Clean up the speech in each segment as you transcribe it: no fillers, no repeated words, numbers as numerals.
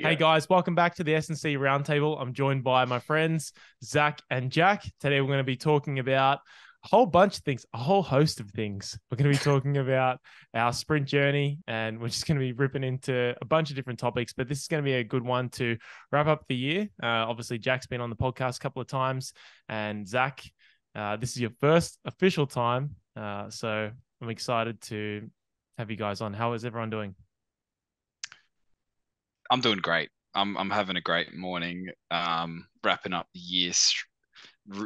Hey guys, welcome back to the S&C Roundtable. I'm joined by my friends, Zac and Jack. Today we're going to be talking about a whole bunch of things, a whole host of things. We're going to be talking about our sprint journey, and we're just going to be ripping into a bunch of different topics, but this is going to be a good one to wrap up the year. Obviously, Jack's been on the podcast a couple of times, and Zac, this is your first official time, so I'm excited to have you guys on. How is everyone doing? I'm doing great. I'm having a great morning. Wrapping up the year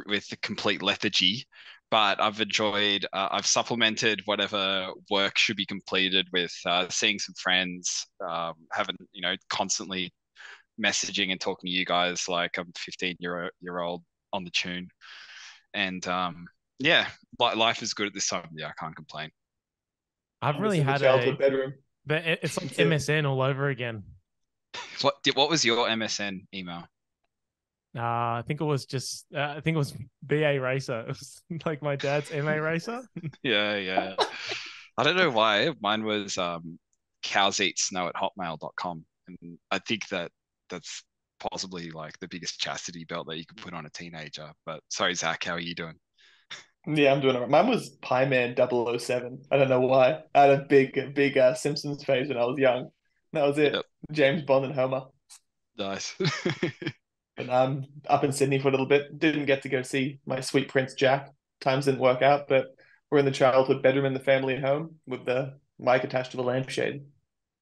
with a complete lethargy, but I've enjoyed. I've supplemented whatever work should be completed with seeing some friends. Having constantly messaging and talking to you guys like I'm 15 year old on the tune, and yeah, life is good at this time of the year. I can't complain. I've I'm really just in the had childhood bedroom. but it's like That's it. MSN all over again. What was your MSN email? I think it was BA Racer. It was like my dad's MA Racer. Yeah, yeah. I don't know why. Mine was cowseatsnow@hotmail.com. And I think that's possibly like the biggest chastity belt that you could put on a teenager. But sorry, Zac, how are you doing? Yeah, I'm doing it. Mine was Pieman 007. I don't know why. I had a big Simpsons phase when I was young. That was it. Yep, James Bond and Homer. nice. But I'm up in Sydney for a little bit. Didn't get to go see my sweet Prince Jack. Times didn't work out, but we're in the childhood bedroom in the family home with the mic attached to the lampshade.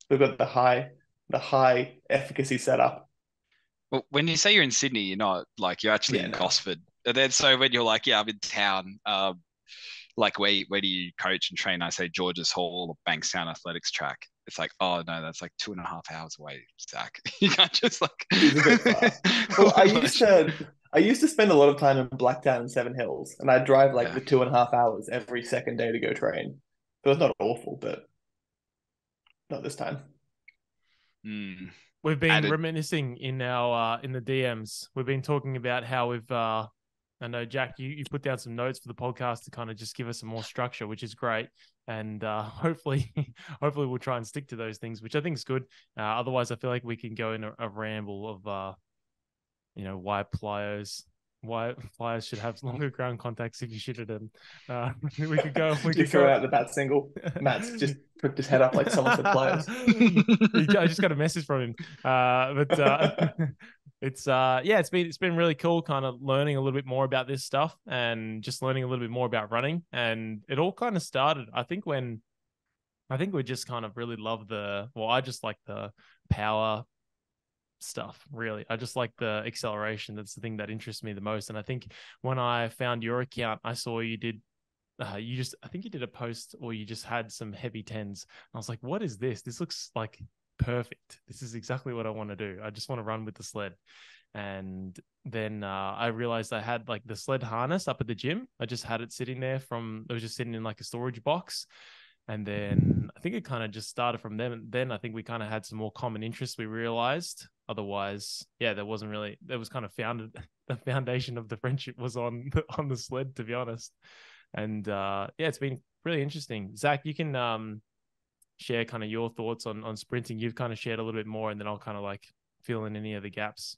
We've got the high efficacy setup. Well, when you say you're in Sydney, you're not like you're actually Yeah, in no. Gosford. And then so when you're like, yeah, I'm in town, like where do you coach and train? I say Georges Hall or Bankstown Athletics Track. It's like, oh no, that's like 2.5 hours away, Zac. You can't just like It is a bit far. Well, I used to spend a lot of time in Blacktown and Seven Hills, and I'd drive like Yeah. the 2.5 hours every second day to go train. So it's not awful, but not this time. Mm. We've been Added. reminiscing in our in the DMs. We've been talking about how we've I know Jack, you put down some notes for the podcast to kind of just give us some more structure, which is great. And hopefully hopefully we'll try and stick to those things, which I think is good. Otherwise I feel like we can go in a ramble of why pliers should have longer ground contacts if you shit at them. We could go. We You could throw go. out the bat single. Matt's just put his head up like someone said pliers. I just got a message from him. But it's yeah, it's been really cool, kind of learning a little bit more about this stuff and just learning a little bit more about running. And it all kind of started, I think we just kind of really love I just like the power stuff, really. I just like the acceleration. That's the thing that interests me the most. And I think when I found your account, I saw you did I think you did a post or you just had some heavy tens. And I was like, what is this? This looks like perfect. This is exactly what I want to do. I just want to run with the sled. And then I realized I had like the sled harness up at the gym. I just had it sitting there it was just sitting in like a storage box. And then I think it kind of just started from them. And then I think we kind of had some more common interests, we realized. Otherwise, yeah, there was kind of the foundation of the friendship was on on the sled, to be honest. And yeah, it's been really interesting. Zac, you can share kind of your thoughts on sprinting. You've kind of shared a little bit more, and then I'll kind of like fill in any of the gaps.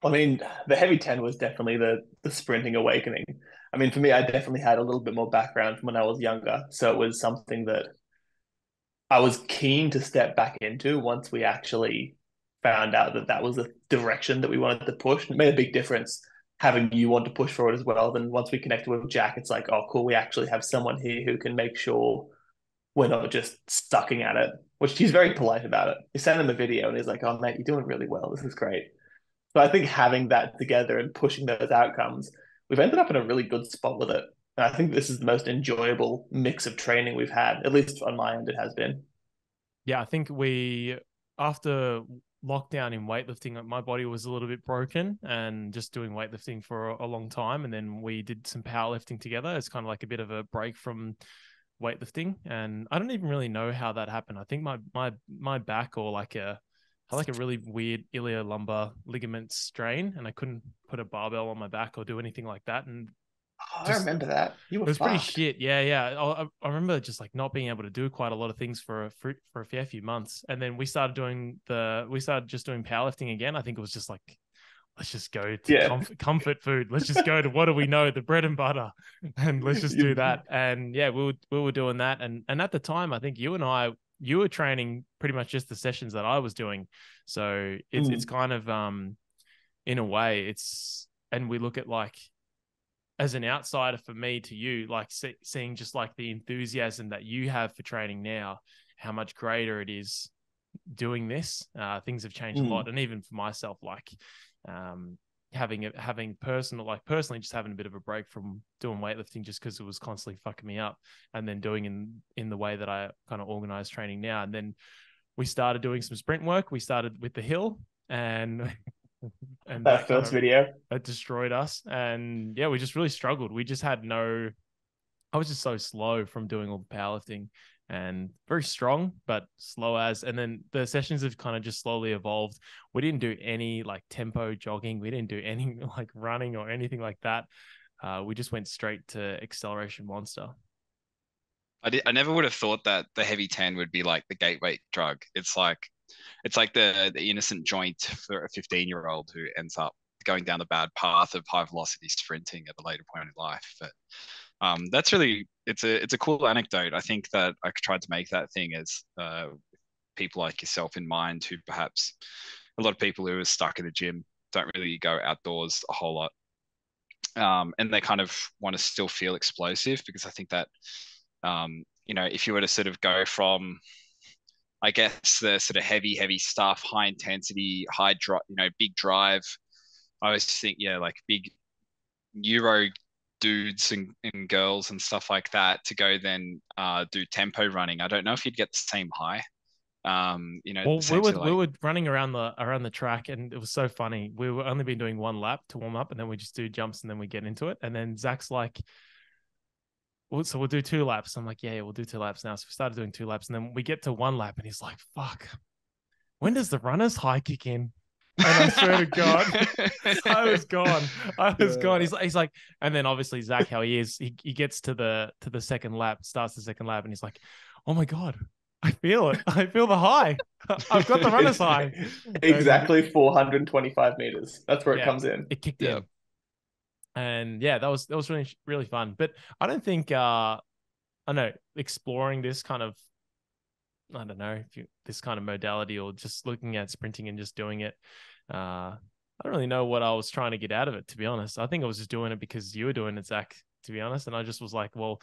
I mean, the heavy 10 was definitely the sprinting awakening. I mean, for me, I definitely had a little bit more background from when I was younger. So it was something that I was keen to step back into once we actually found out that that was the direction that we wanted to push. It made a big difference having you want to push for it as well. Then once we connected with Jack, it's like, oh, cool, we actually have someone here who can make sure we're not just sucking at it, which he's very polite about it. He sent him a video and he's like, oh, mate, you're doing really well. This is great. So I think having that together and pushing those outcomes, we've ended up in a really good spot with it. And I think this is the most enjoyable mix of training we've had, at least on my end, it has been. Yeah, I think after lockdown in weightlifting, my body was a little bit broken and just doing weightlifting for a long time. And then we did some powerlifting together. It's kind of like a bit of a break from weightlifting. And I don't even really know how that happened. I think my back or like a really weird iliolumbar ligament strain, and I couldn't put a barbell on my back or do anything like that. And Oh, I just remember that. You were it was pretty fucked. shit. Yeah. I remember just like not being able to do quite a lot of things for a fair few months, and then we started just doing powerlifting again. I think it was just like, let's just go to Yeah. comfort food. Let's just go to what do we know, the bread and butter, and let's just do that. And yeah, we were doing that, and at the time, I think you were training pretty much just the sessions that I was doing. So it's kind of in a way and we look at like, as an outsider for me to you, like seeing just like the enthusiasm that you have for training now, how much greater it is doing this. Things have changed a lot, and even for myself, like personally just having a bit of a break from doing weightlifting just because it was constantly fucking me up, and then doing in the way that I kind of organize training now. And then we started doing some sprint work. We started with the hill, and That that kind first of video. that destroyed us. And yeah, we just really struggled. We just had no. I was just so slow from doing all the powerlifting, and very strong but slow as. And then the sessions have kind of just slowly evolved. We didn't do any like tempo jogging. We didn't do any like running or anything like that. We just went straight to acceleration monster. I never would have thought that the heavy 10 would be like the gateway drug. It's like the innocent joint for a 15-year-old who ends up going down the bad path of high velocity sprinting at a later point in life. But that's really it's a cool anecdote. I think that I tried to make that thing as people like yourself in mind, who perhaps a lot of people who are stuck in the gym don't really go outdoors a whole lot, and they kind of want to still feel explosive, because I think that if you were to sort of go from, I guess, the sort of heavy stuff, high intensity, big drive. I always think, yeah, like big Euro dudes and girls and stuff like that, to go then do tempo running. I don't know if you'd get the same high. Well, the same sort of we like, were running around the track, and it was so funny. We were only been doing one lap to warm up, and then we just do jumps, and then we get into it. And then Zach's like, so we'll do 2 laps. I'm like, yeah, we'll do 2 laps now. So we started doing 2 laps, and then we get to 1 lap, and he's like, fuck, when does the runner's high kick in? And I swear to God, I was gone. I was gone. He's like, and then obviously Zach, how he is, he gets to the second lap, starts the second lap, and he's like, oh my God, I feel it. I feel the high. I've got the runner's high. And Exactly 425 meters. That's where it yeah, comes in. it kicked yeah. in. And yeah, that was really, really fun. But I don't think I know, exploring this kind of, I don't know, this kind of modality, or just looking at sprinting and just doing it. I don't really know what I was trying to get out of it, to be honest. I think I was just doing it because you were doing it, Zach, to be honest. And I just was like, well,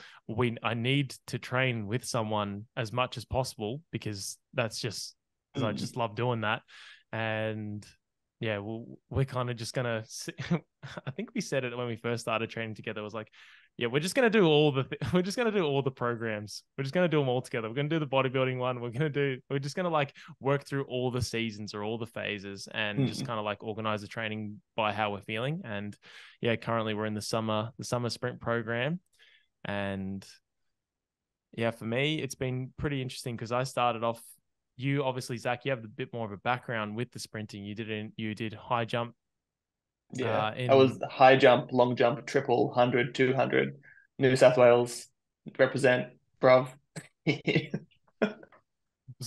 I need to train with someone as much as possible, because that's just because I just love doing that. And yeah, we're kind of just gonna. I think we said it when we first started training together. It was like, yeah, we're just gonna do we're just gonna do all the programs. We're just gonna do them all together. We're gonna do the bodybuilding one. We're just gonna like work through all the seasons or all the phases, and just kind of like organize the training by how we're feeling. And yeah, currently we're in the summer sprint program, and yeah, for me it's been pretty interesting because I started off. You obviously, Zach, you have a bit more of a background with the sprinting. You did high jump. Yeah. I was In high jump, long jump, triple, 100, 200, New South Wales, represent, bruv. It's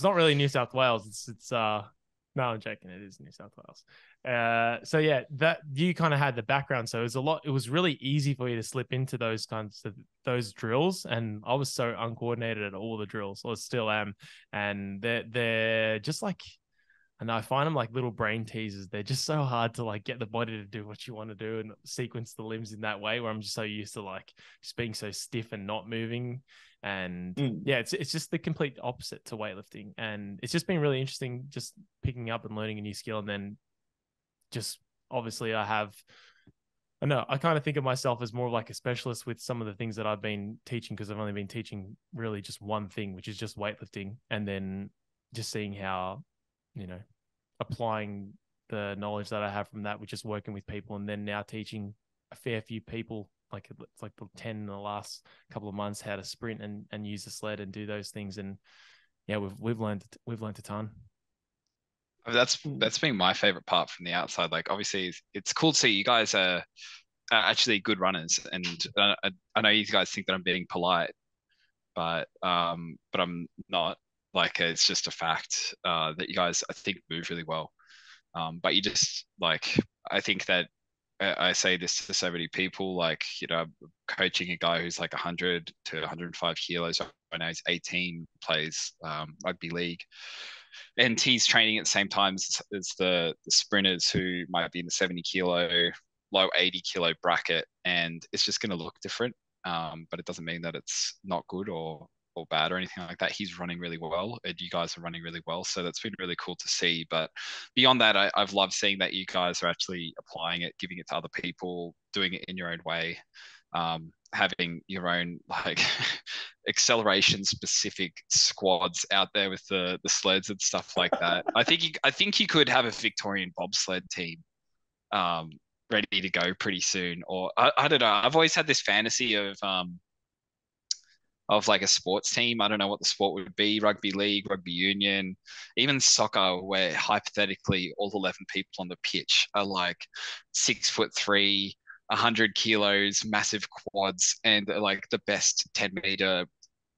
not really New South Wales. It's no, I'm joking. It is New South Wales. So yeah, that you kind of had the background, so it was really easy for you to slip into those kinds of those drills. And I was so uncoordinated at all the drills, or still am. And they're just like, and I find them like little brain teasers. They're just so hard to like get the body to do what you want to do and sequence the limbs in that way, where I'm just so used to like just being so stiff and not moving. And yeah, it's just the complete opposite to weightlifting. And it's just been really interesting just picking up and learning a new skill. And then just obviously I kind of think of myself as more of like a specialist with some of the things that I've been teaching, because I've only been teaching really just one thing, which is just weightlifting. And then just seeing how, applying the knowledge that I have from that, which is working with people, and then now teaching a fair few people, like it's like 10 in the last couple of months, how to sprint and use the sled and do those things. And yeah, we've learned a ton. That's been my favorite part from the outside. Like, obviously, it's cool to see you guys are actually good runners. And I know you guys think that I'm being polite, but I'm not. Like it's just a fact that you guys I think move really well. But you just like I think that I say this to so many people. Like I'm coaching a guy who's like 100 to 105 kilos. I know he's 18, plays rugby league, and he's training at the same time as the sprinters who might be in the 70 kilo, low 80 kilo bracket, and it's just going to look different. But it doesn't mean that it's not good or bad or anything like that. He's running really well, and you guys are running really well, so that's been really cool to see. But beyond that, I've loved seeing that you guys are actually applying it, giving it to other people, doing it in your own way, having your own like acceleration specific squads out there with the sleds and stuff like that. I think you could have a Victorian bobsled team um, ready to go pretty soon. Or I don't know. I've always had this fantasy of like a sports team. I don't know what the sport would be, rugby league, rugby union, even soccer, where hypothetically all 11 people on the pitch are like 6'3", 100 kilos, massive quads, and like the best 10-meter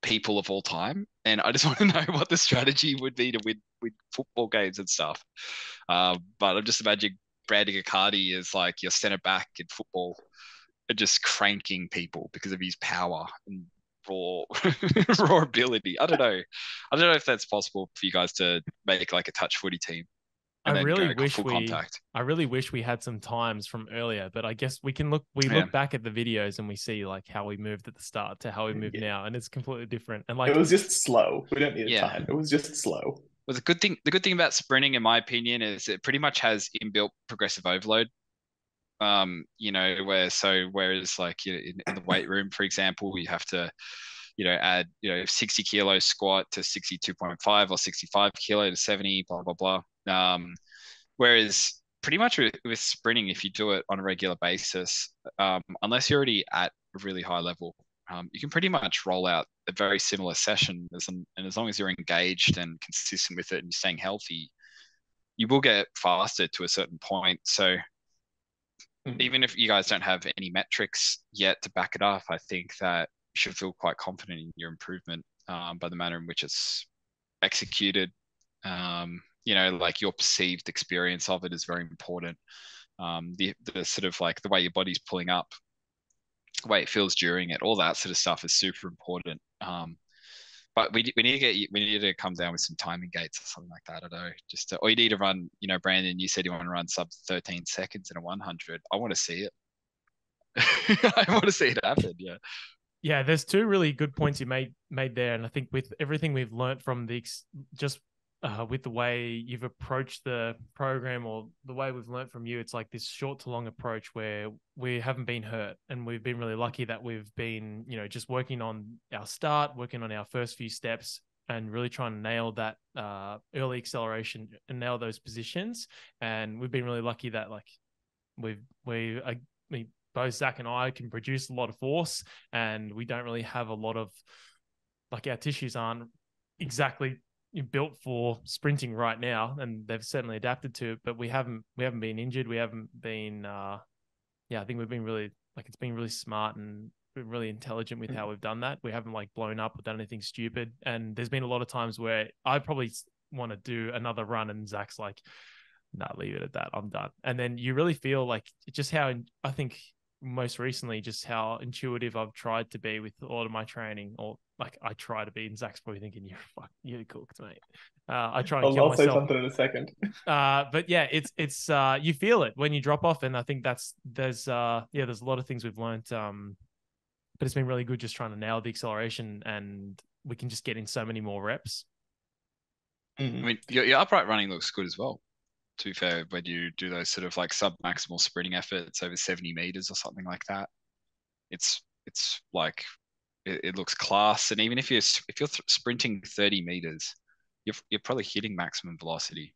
people of all time. And I just want to know what the strategy would be to win football games and stuff. But I'm just imagining Brandon Icardi as like your centre back in football and just cranking people because of his power and raw raw ability. I don't know if that's possible for you guys to make like a touch footy team I and then really go wish full contact. I really wish we had some times from earlier, but I guess we Yeah. look back at the videos and we see like how we moved at the start to how we move now, and it's completely different. And It like, was just slow. We don't need a Yeah. time. It was just slow. Well, the good thing about sprinting, in my opinion, is it pretty much has inbuilt progressive overload. Whereas like in the weight room, for example, you have to, add, 60 kilo squat to 62.5 or 65 kilo to 70, blah, blah, blah. Whereas pretty much with sprinting, if you do it on a regular basis, unless you're already at a really high level, you can pretty much roll out a very similar session. And as long as you're engaged and consistent with it and you're staying healthy, you will get faster to a certain point. So even if you guys don't have any metrics yet to back it up, I think that you should feel quite confident in your improvement by the manner in which it's executed. Like your perceived experience of it is very important. The sort of like the way your body's pulling up, the way it feels during it, all that sort of stuff is super important. But we need to come down with some timing gates or something like that. I don't know. Or you need to run. Brandon, you said you want to run sub 13 seconds in a 100. I want to see it. I want to see it happen. Yeah. Yeah, there's two really good points you made there, and I think with everything we've learned from with the way you've approached the program or the way we've learned from you, it's like this short to long approach where we haven't been hurt, and we've been really lucky that we've been, just working on our start, working on our first few steps, and really trying to nail that early acceleration and nail those positions. And we've been really lucky that like both Zac and I can produce a lot of force, and we don't really have a lot of like our tissues aren't exactly built for sprinting right now, and they've certainly adapted to it. But we haven't been injured. We haven't been. I think we've been really it's been really smart and been really intelligent with how we've done that. We haven't like blown up or done anything stupid. And there's been a lot of times where I probably want to do another run, and Zac's like, "Nah, leave it at that. I'm done." And then you really feel like just how I think most recently just how intuitive I've tried to be with a lot of my training, or like I try to be, and Zac's probably thinking you're cooked, mate. I try and kill I'll say myself. something in a second. But yeah, it's you feel it when you drop off, and I think there's a lot of things we've learned. But it's been really good just trying to nail the acceleration, and we can just get in so many more reps. I mean, your upright running looks good as well. To be fair, when you do those sort of like sub-maximal sprinting efforts over 70 meters or something like that, it's like it looks class. And even if you're sprinting 30 meters, you're probably hitting maximum velocity.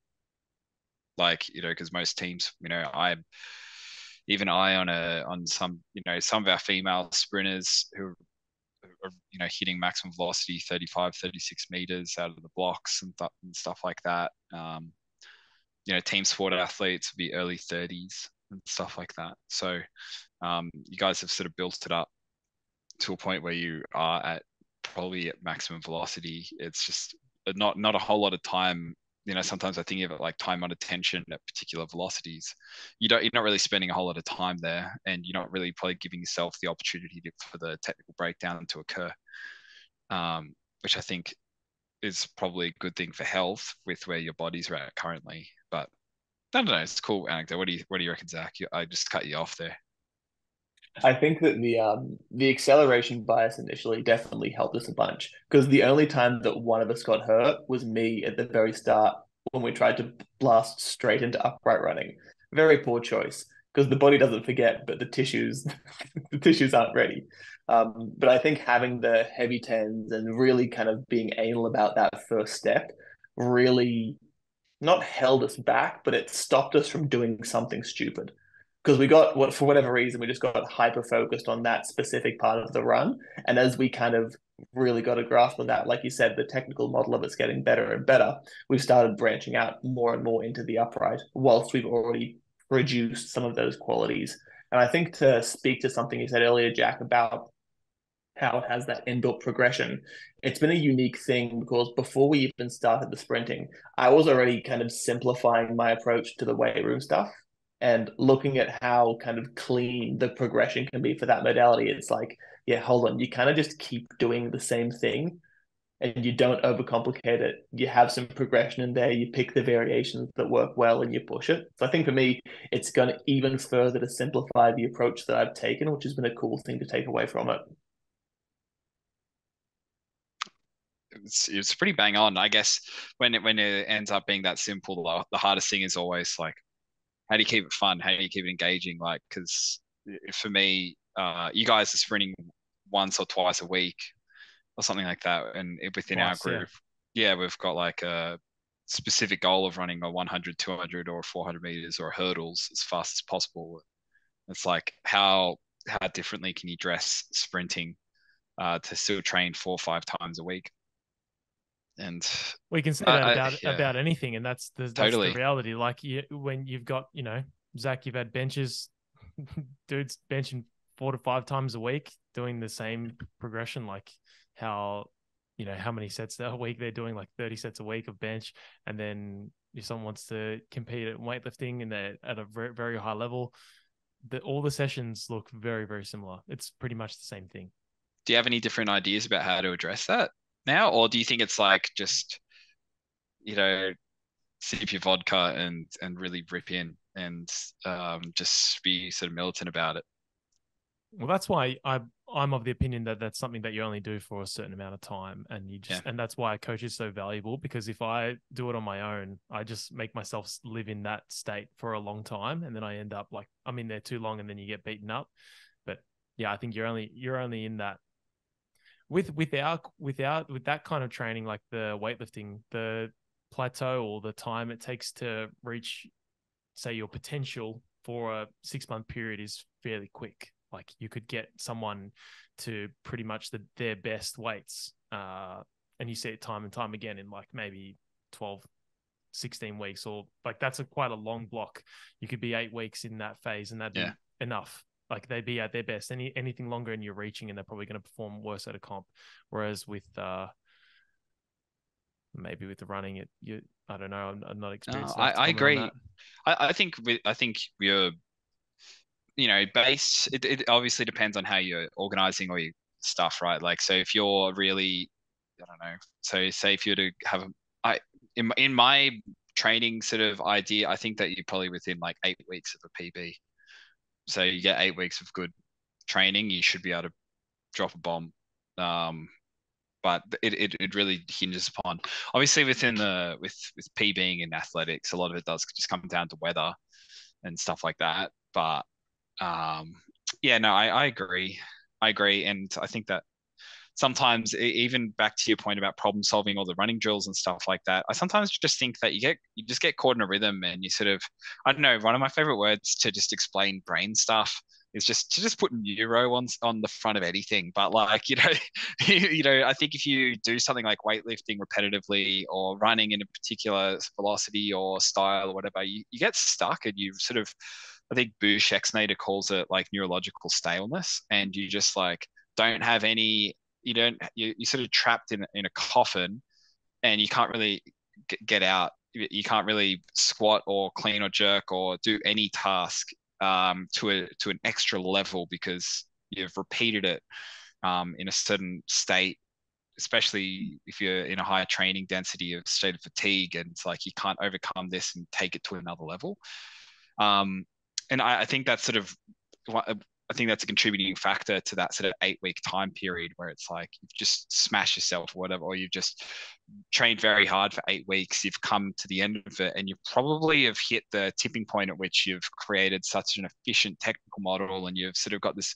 Like because most teams, on some some of our female sprinters who are hitting maximum velocity 35, 36 meters out of the blocks and stuff like that. Team sport athletes would be early 30s. and stuff like that. So you guys have sort of built it up to a point where you are at probably at maximum velocity. It's just not a whole lot of time. Sometimes I think of it like time on attention at particular velocities. You're not really spending a whole lot of time there, and you're not really probably giving yourself the opportunity for the technical breakdown to occur, which I think is probably a good thing for health with where your body's at currently. But I don't know. It's a cool anecdote. What do you reckon, Zach? I just cut you off there. I think that the acceleration bias initially definitely helped us a bunch because the only time that one of us got hurt was me at the very start when we tried to blast straight into upright running. Very poor choice because the body doesn't forget, but the tissues the tissues aren't ready. But I think having the heavy tens and really kind of being anal about that first step really not held us back, but it stopped us from doing something stupid. Because we got what for whatever reason we just got hyper focused on that specific part of the run, and as we kind of really got a grasp on that, like you said, the technical model of it's getting better and better. We've started branching out more and more into the upright, whilst we've already reduced some of those qualities. And I think to speak to something you said earlier, Jack, about how it has that inbuilt progression. It's been a unique thing because before we even started the sprinting, I was already kind of simplifying my approach to the weight room stuff and looking at how kind of clean the progression can be for that modality. It's like, yeah, hold on, you kind of just keep doing the same thing and you don't overcomplicate it. You have some progression in there, you pick the variations that work well and you push it. So I think for me, it's going to even further to simplify the approach that I've taken, which has been a cool thing to take away from it. It's pretty bang on. I guess when it ends up being that simple, the hardest thing is always like, how do you keep it fun? How do you keep it engaging? Like, because for me, you guys are sprinting once or twice a week or something like that, and within our Twice, yeah. group, yeah, we've got like a specific goal of running a 100, 200, or 400 meters or hurdles as fast as possible. It's like how differently can you dress sprinting to still train 4 or 5 times a week? And We can say that yeah, about anything, and that's the totally. reality. Like when you've got, Zach, you've had benches, dudes benching 4 to 5 times a week doing the same progression, like how how many sets a week they're doing, like 30 sets a week of bench, and then if someone wants to compete at weightlifting and they're at a very, very high level, all the sessions look very, very similar. It's pretty much the same thing. Do you have any different ideas about how to address that now, or do you think it's like just you know sip your vodka and really rip in and just be sort of militant about it? Well, that's why I'm of the opinion that that's something that you only do for a certain amount of time, and Yeah. and that's why a coach is so valuable, because if I do it on my own, I just make myself live in that state for a long time, and then I end up like I'm in there too long, and then you get beaten up. But yeah, I think you're only in that with that kind of training, like the weightlifting, the plateau or the time it takes to reach, say, your potential for a 6 month period is fairly quick. Like you could get someone to pretty much their best weights. And you see it time and time again in like maybe 12, 16 weeks, or like that's quite a long block. You could be 8 weeks in that phase and that'd be Yeah. enough. Like they'd be at their best. Anything longer and you're reaching, and they're probably going to perform worse at a comp. Whereas with maybe with the running, I don't know. I'm not No, experienced enough to I comment on that. agree. I think we're base. It obviously depends on how you're organizing all your stuff, right? Like, so if you're really, I don't know. So say if you were to have I in my training sort of idea, I think that you're probably within like 8 weeks of a PB. So you get 8 weeks of good training, you should be able to drop a bomb. Um, but it really hinges upon, obviously, within with P being in athletics, a lot of it does just come down to weather and stuff like that. But um, yeah, no, I agree. I agree, and I think that sometimes even back to your point about problem solving all the running drills and stuff like that, I sometimes just think that you just get caught in a rhythm and you sort of, I don't know, one of my favorite words to just explain brain stuff is just to just put neuro on the front of anything. But like, I think if you do something like weightlifting repetitively or running in a particular velocity or style or whatever, you get stuck and you sort of, I think Bush Exnader calls it like neurological staleness, and you just like don't have any, you're sort of trapped in a coffin, and you can't really get out. You can't really squat or clean or jerk or do any task to an extra level because you've repeated it in a certain state, especially if you're in a higher training density of state of fatigue, and it's like you can't overcome this and take it to another level. And I think that's sort of I think that's a contributing factor to that sort of 8 week time period where it's like you've just smashed yourself or whatever, or you've just trained very hard for 8 weeks. You've come to the end of it, and you probably have hit the tipping point at which you've created such an efficient technical model, and you've sort of got this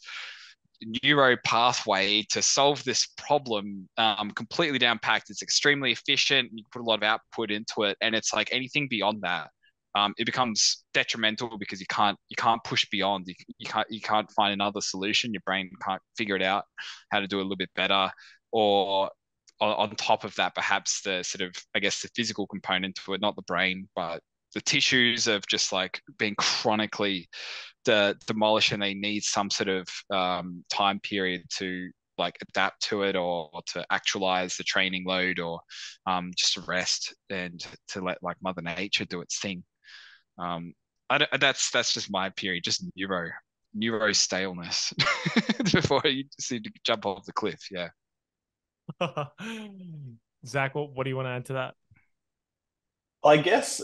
neuro pathway to solve this problem completely down packed. It's extremely efficient. You put a lot of output into it, and it's like anything beyond that, it becomes detrimental because you can't push beyond. You can't find another solution. Your brain can't figure it out how to do a little bit better. Or on top of that, perhaps the sort of, I guess, the physical component to it, not the brain, but the tissues of just like being chronically demolished, and they need some sort of time period to like adapt to it, or to actualize the training load, or just to rest and to let like Mother Nature do its thing. That's just my period, just neuro staleness before you just need to jump off the cliff. Yeah. Zac, what do you want to add to that? I guess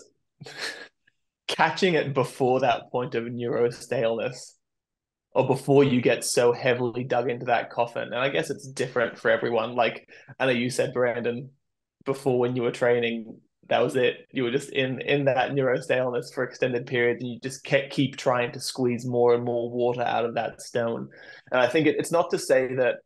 catching it before that point of neuro staleness, or before you get so heavily dug into that coffin. And I guess it's different for everyone. Like I know you said, Brandon, before when you were training, that was it. You were just in that neuro staleness for extended periods, and you just keep trying to squeeze more and more water out of that stone. And I think it's not to say that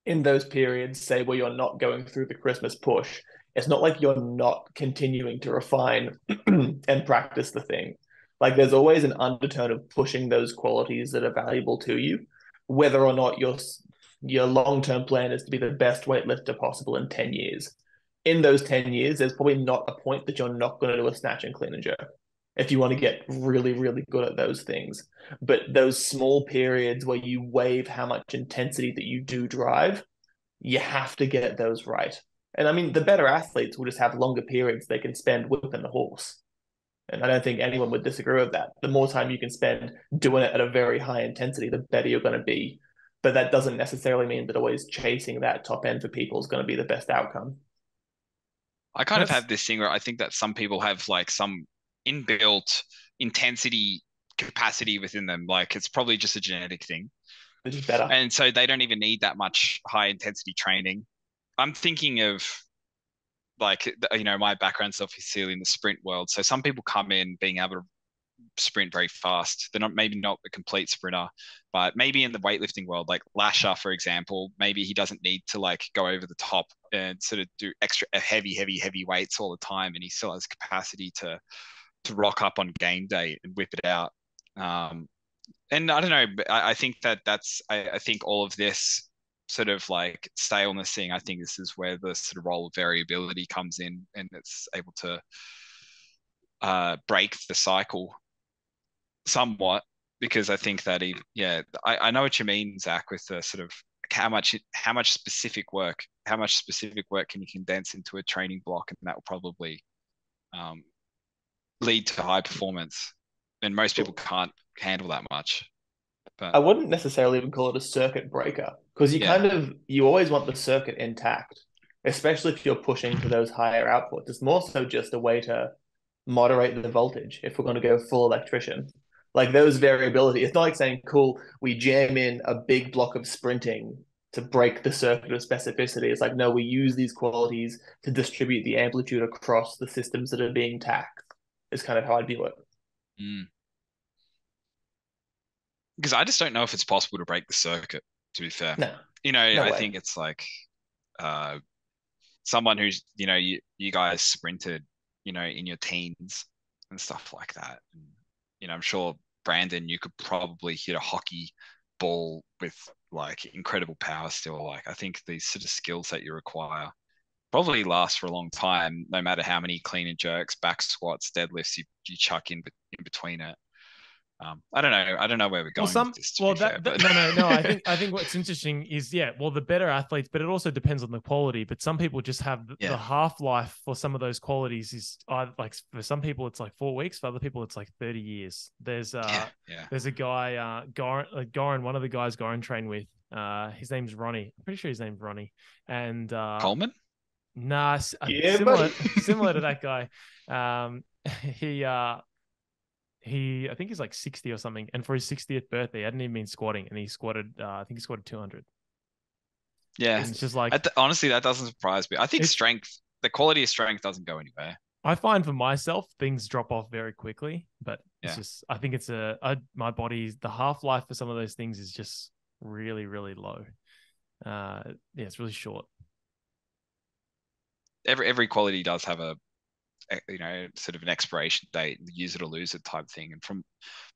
in those periods, say where you're not going through the Christmas push, it's not like you're not continuing to refine and practice the thing. Like there's always an undertone of pushing those qualities that are valuable to you, whether or not your long-term plan is to be the best weightlifter possible in 10 years. In those 10 years, there's probably not a point that you're not going to do a snatch and clean and jerk if you want to get really, really good at those things. But those small periods where you wave how much intensity that you do drive, you have to get those right. And I mean, the better athletes will just have longer periods they can spend whipping the horse. And I don't think anyone would disagree with that. The more time you can spend doing it at a very high intensity, the better you're going to be. But that doesn't necessarily mean that always chasing that top end for people is going to be the best outcome. I kind of have this thing where I think that some people have like some inbuilt intensity capacity within them. Like it's probably just a genetic thing. They're just better. And so they don't even need that much high intensity training. I'm thinking of like, my background's obviously in the sprint world. So some people come in being able to sprint very fast. They're maybe not a complete sprinter, but maybe in the weightlifting world, like Lasher, for example, maybe he doesn't need to like go over the top and sort of do extra heavy weights all the time, and he still has capacity to rock up on game day and whip it out. And I don't know, I think I think all of this sort of like staleness thing, I think this is where the sort of role of variability comes in, and it's able to break the cycle somewhat, because I think that I know what you mean, Zac, with the sort of how much specific work can you condense into a training block, and that will probably lead to high performance. And most people can't handle that much. But I wouldn't necessarily even call it a circuit breaker, because you always want the circuit intact, especially if you're pushing to those higher outputs. It's more so just a way to moderate the voltage if we're going to go full electrician. Like those variability, it's not like saying, cool, we jam in a big block of sprinting to break the circuit of specificity. It's like, no, we use these qualities to distribute the amplitude across the systems that are being taxed, is kind of how I view it. Because I just don't know if it's possible to break the circuit, to be fair. No. I think it's like someone who's, you guys sprinted, in your teens and stuff like that. And, I'm sure Brandon, you could probably hit a hockey ball with like incredible power still. Like I think these sort of skills that you require probably last for a long time, no matter how many clean and jerks, back squats, deadlifts you chuck in between it. I don't know. I don't know where we're going with this, to be fair. But no. I think what's interesting is, the better athletes, but it also depends on the quality. But some people just have the half-life for some of those qualities is like, for some people it's like 4 weeks, for other people it's like 30 years. There's a guy, Goran, one of the guys Goran trained with, his name's Ronnie. I'm pretty sure his name's Ronnie. And Coleman? Nah, similar to that guy. He I think he's like 60 or something, and for his 60th birthday, he hadn't even been squatting, and he squatted. I think he squatted 200. Yeah, and it's just like, honestly, that doesn't surprise me. I think the quality of strength doesn't go anywhere. I find for myself things drop off very quickly, but it's just, I think it's my body's, the half life for some of those things is just really, really low. It's really short. Every quality does have a sort of an expiration date, use it or lose it type thing. And from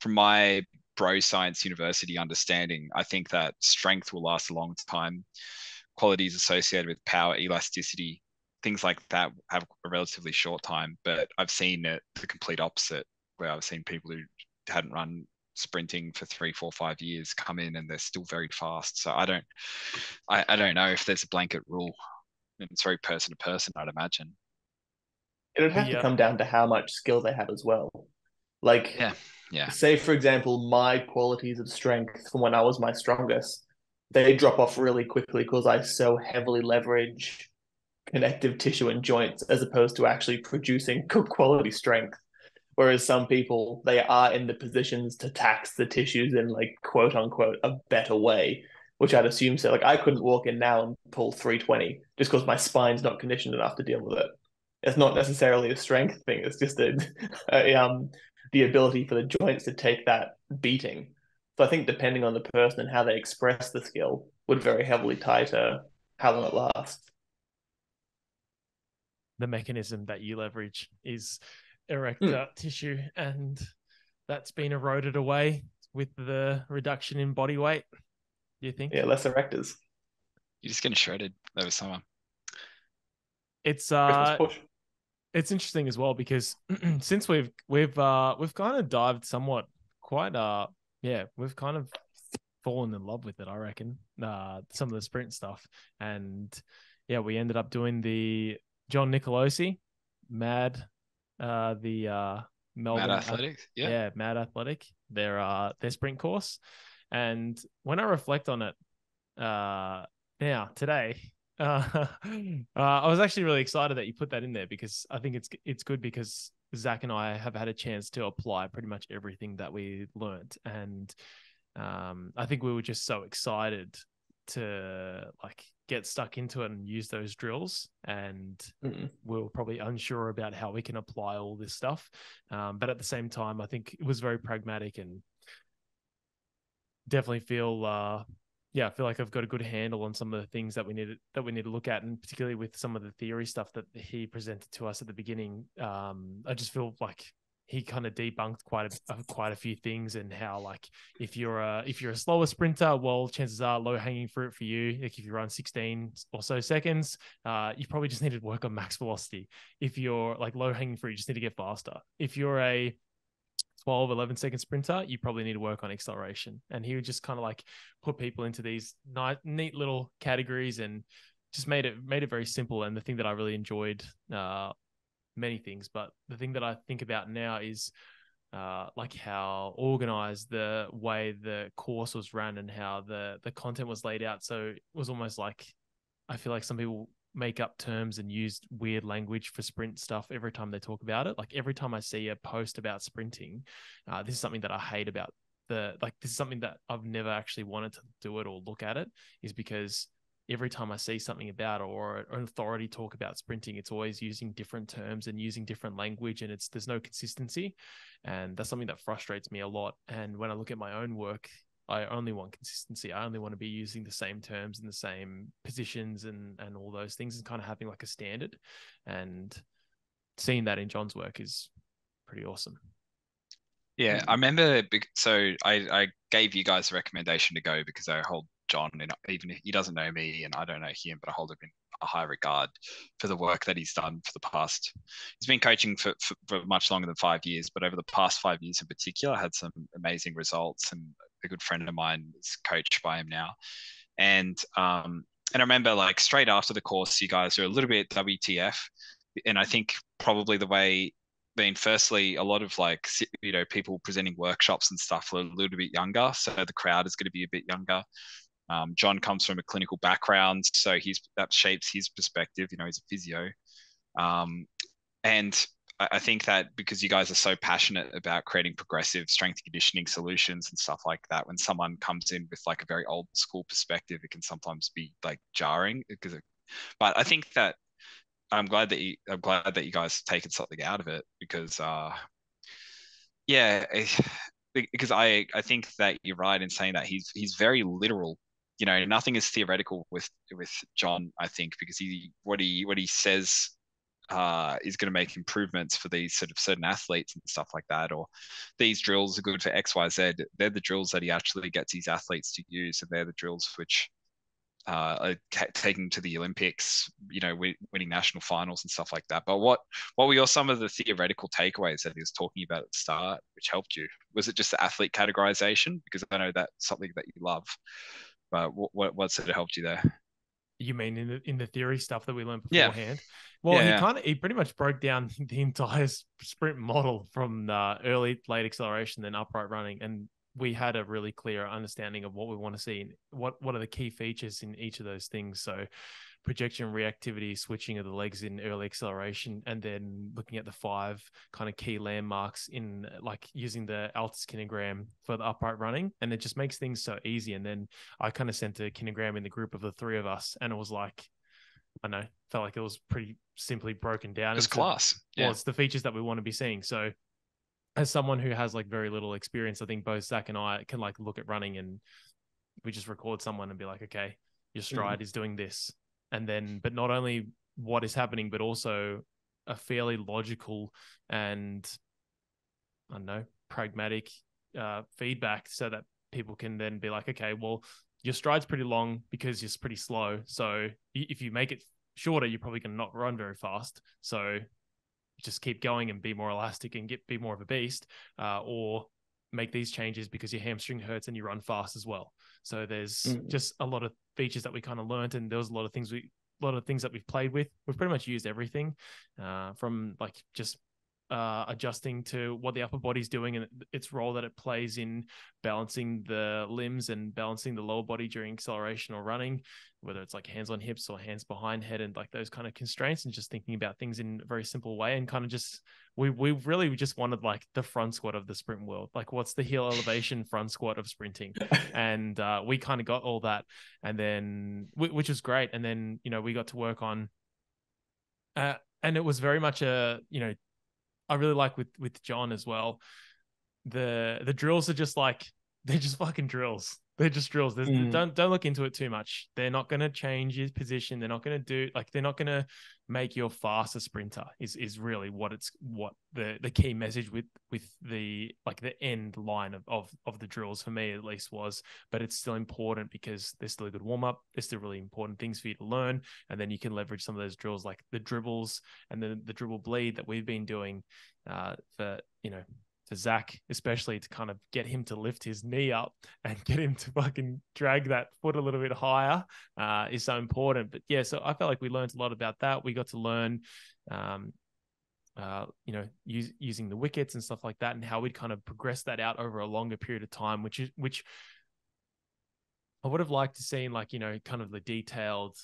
my bro science university understanding, I think that strength will last a long time. Qualities associated with power, elasticity, things like that have a relatively short time. But I've seen it the complete opposite, where I've seen people who hadn't run sprinting for 3, 4, 5 years come in and they're still very fast. So I don't know if there's a blanket rule. It's very person to person, I'd imagine. It would have to come down to how much skill they have as well. Like, say, for example, my qualities of strength from when I was my strongest, they drop off really quickly because I so heavily leverage connective tissue and joints as opposed to actually producing good quality strength. Whereas some people, they are in the positions to tax the tissues in, like, quote unquote, a better way, which I'd assume so. Like, I couldn't walk in now and pull 320 just because my spine's not conditioned enough to deal with it. It's not necessarily a strength thing. It's just the ability for the joints to take that beating. So I think depending on the person and how they express the skill would very heavily tie to how long it lasts. The mechanism that you leverage is erector tissue, and that's been eroded away with the reduction in body weight. Do you think? Yeah, less erectors. You're just getting shredded over summer. It's Christmas push. It's interesting as well because since we've kind of dived somewhat quite we've kind of fallen in love with it, I reckon. Some of the sprint stuff, and we ended up doing the John Nicolosi Mad Melbourne Mad Athletics. Mad Athletic, their sprint course. And when I reflect on it now today, I was actually really excited that you put that in there, because I think it's good, because Zac and I have had a chance to apply pretty much everything that we learned, and I think we were just so excited to like get stuck into it and use those drills, and we were probably unsure about how we can apply all this stuff, but at the same time I think it was very pragmatic, and definitely feel I feel like I've got a good handle on some of the things that we need to look at, and particularly with some of the theory stuff that he presented to us at the beginning. I just feel like he kind of debunked quite a few things, and how, like, if you're a slower sprinter, well, chances are low hanging fruit for you. Like if you run 16 or so seconds, you probably just need to work on max velocity. If you're like low hanging fruit, you just need to get faster. If you're a 12, 11-second sprinter, you probably need to work on acceleration. And he would just kind of like put people into these neat little categories, and just made it very simple. And the thing that I really enjoyed, many things, but the thing that I think about now is like how organized the way the course was run, and how the content was laid out. So it was almost like, I feel like some people make up terms and use weird language for sprint stuff every time they talk about it. Like every time I see a post about sprinting, this is something that I hate about this is something that I've never actually wanted to do it or look at it, is because every time I see something about it, or an authority talk about sprinting, it's always using different terms and using different language, and there's no consistency. And that's something that frustrates me a lot. And when I look at my own work, I only want consistency. I only want to be using the same terms and the same positions and all those things, and kind of having like a standard. And seeing that in John's work is pretty awesome. Yeah, I remember. So I gave you guys a recommendation to go because I hold John, and even if he doesn't know me and I don't know him, but I hold him in a high regard for the work that he's done for the past. He's been coaching for much longer than 5 years, but over the past 5 years in particular, I had some amazing results. And a good friend of mine is coached by him now. And I remember like straight after the course, you guys are a little bit WTF, and I think probably the way being firstly a lot of like people presenting workshops and stuff are a little bit younger, so the crowd is going to be a bit younger. John comes from a clinical background, so that shapes his perspective. He's a physio, um, and I think that because you guys are so passionate about creating progressive strength and conditioning solutions and stuff like that, when someone comes in with like a very old school perspective, it can sometimes be like jarring. But I think that I'm glad that you guys have taken something out of it because yeah, because I think that you're right in saying that he's very literal. Nothing is theoretical with John. I think because what he says is going to make improvements for these sort of certain athletes and stuff like that, or these drills are good for X, Y, Z. They're the drills that he actually gets his athletes to use, and they're the drills which taking to the Olympics, winning national finals and stuff like that. But what were some of the theoretical takeaways that he was talking about at the start, which helped you? Was it just the athlete categorization? Because I know that's something that you love. But what sort of helped you there? You mean in the theory stuff that we learned Yeah, beforehand? Well, he pretty much broke down the entire sprint model from early, late acceleration, then upright running, and we had a really clear understanding of what we want to see. What are the key features in each of those things? So projection, reactivity, switching of the legs in early acceleration, and then looking at the 5 kind of key landmarks in like using the Altus kinegram for the upright running. And it just makes things so easy. And then I kind of sent a kinegram in the group of the 3 of us, and it was like, I know, felt like it was pretty simply broken down. It's class. Well, it's the features that we want to be seeing. So as someone who has like very little experience, I think both Zac and I can like look at running and we just record someone and be like, okay, your stride is doing this. And then, but not only what is happening, but also a fairly logical and, I don't know, pragmatic feedback so that people can then be like, okay, well, your stride's pretty long because you're pretty slow. So if you make it shorter, you're probably going to not run very fast. So just keep going and be more elastic and be more of a beast, or make these changes because your hamstring hurts and you run fast as well. So there's just a lot of features that we kind of learned, and there was a lot of things that we've played with. We've pretty much used everything from like just adjusting to what the upper body's doing and its role that it plays in balancing the limbs and balancing the lower body during acceleration or running, whether it's like hands on hips or hands behind head and like those kind of constraints, and just thinking about things in a very simple way. And kind of just we really just wanted like the front squat of the sprint world, like what's the heel elevation front squat of sprinting, and we kind of got all that, and then which was great. And then we got to work on and it was very much I really like with John as well. The drills are just like, they're just fucking drills. They're just drills. Don't look into it too much. They're not going to change his position. They're not going to they're not going to make you a faster sprinter is really what the key message with the like the end line of the drills for me at least was. But it's still important because they're still a good warm up. They're still really important things for you to learn, and then you can leverage some of those drills like the dribbles and the dribble bleed that we've been doing for Zac, especially to kind of get him to lift his knee up and get him to fucking drag that foot a little bit higher is so important. But yeah, so I felt like we learned a lot about that. We got to learn, using the wickets and stuff like that, and how we'd kind of progress that out over a longer period of time, which I would have liked to see in like, kind of the detailed,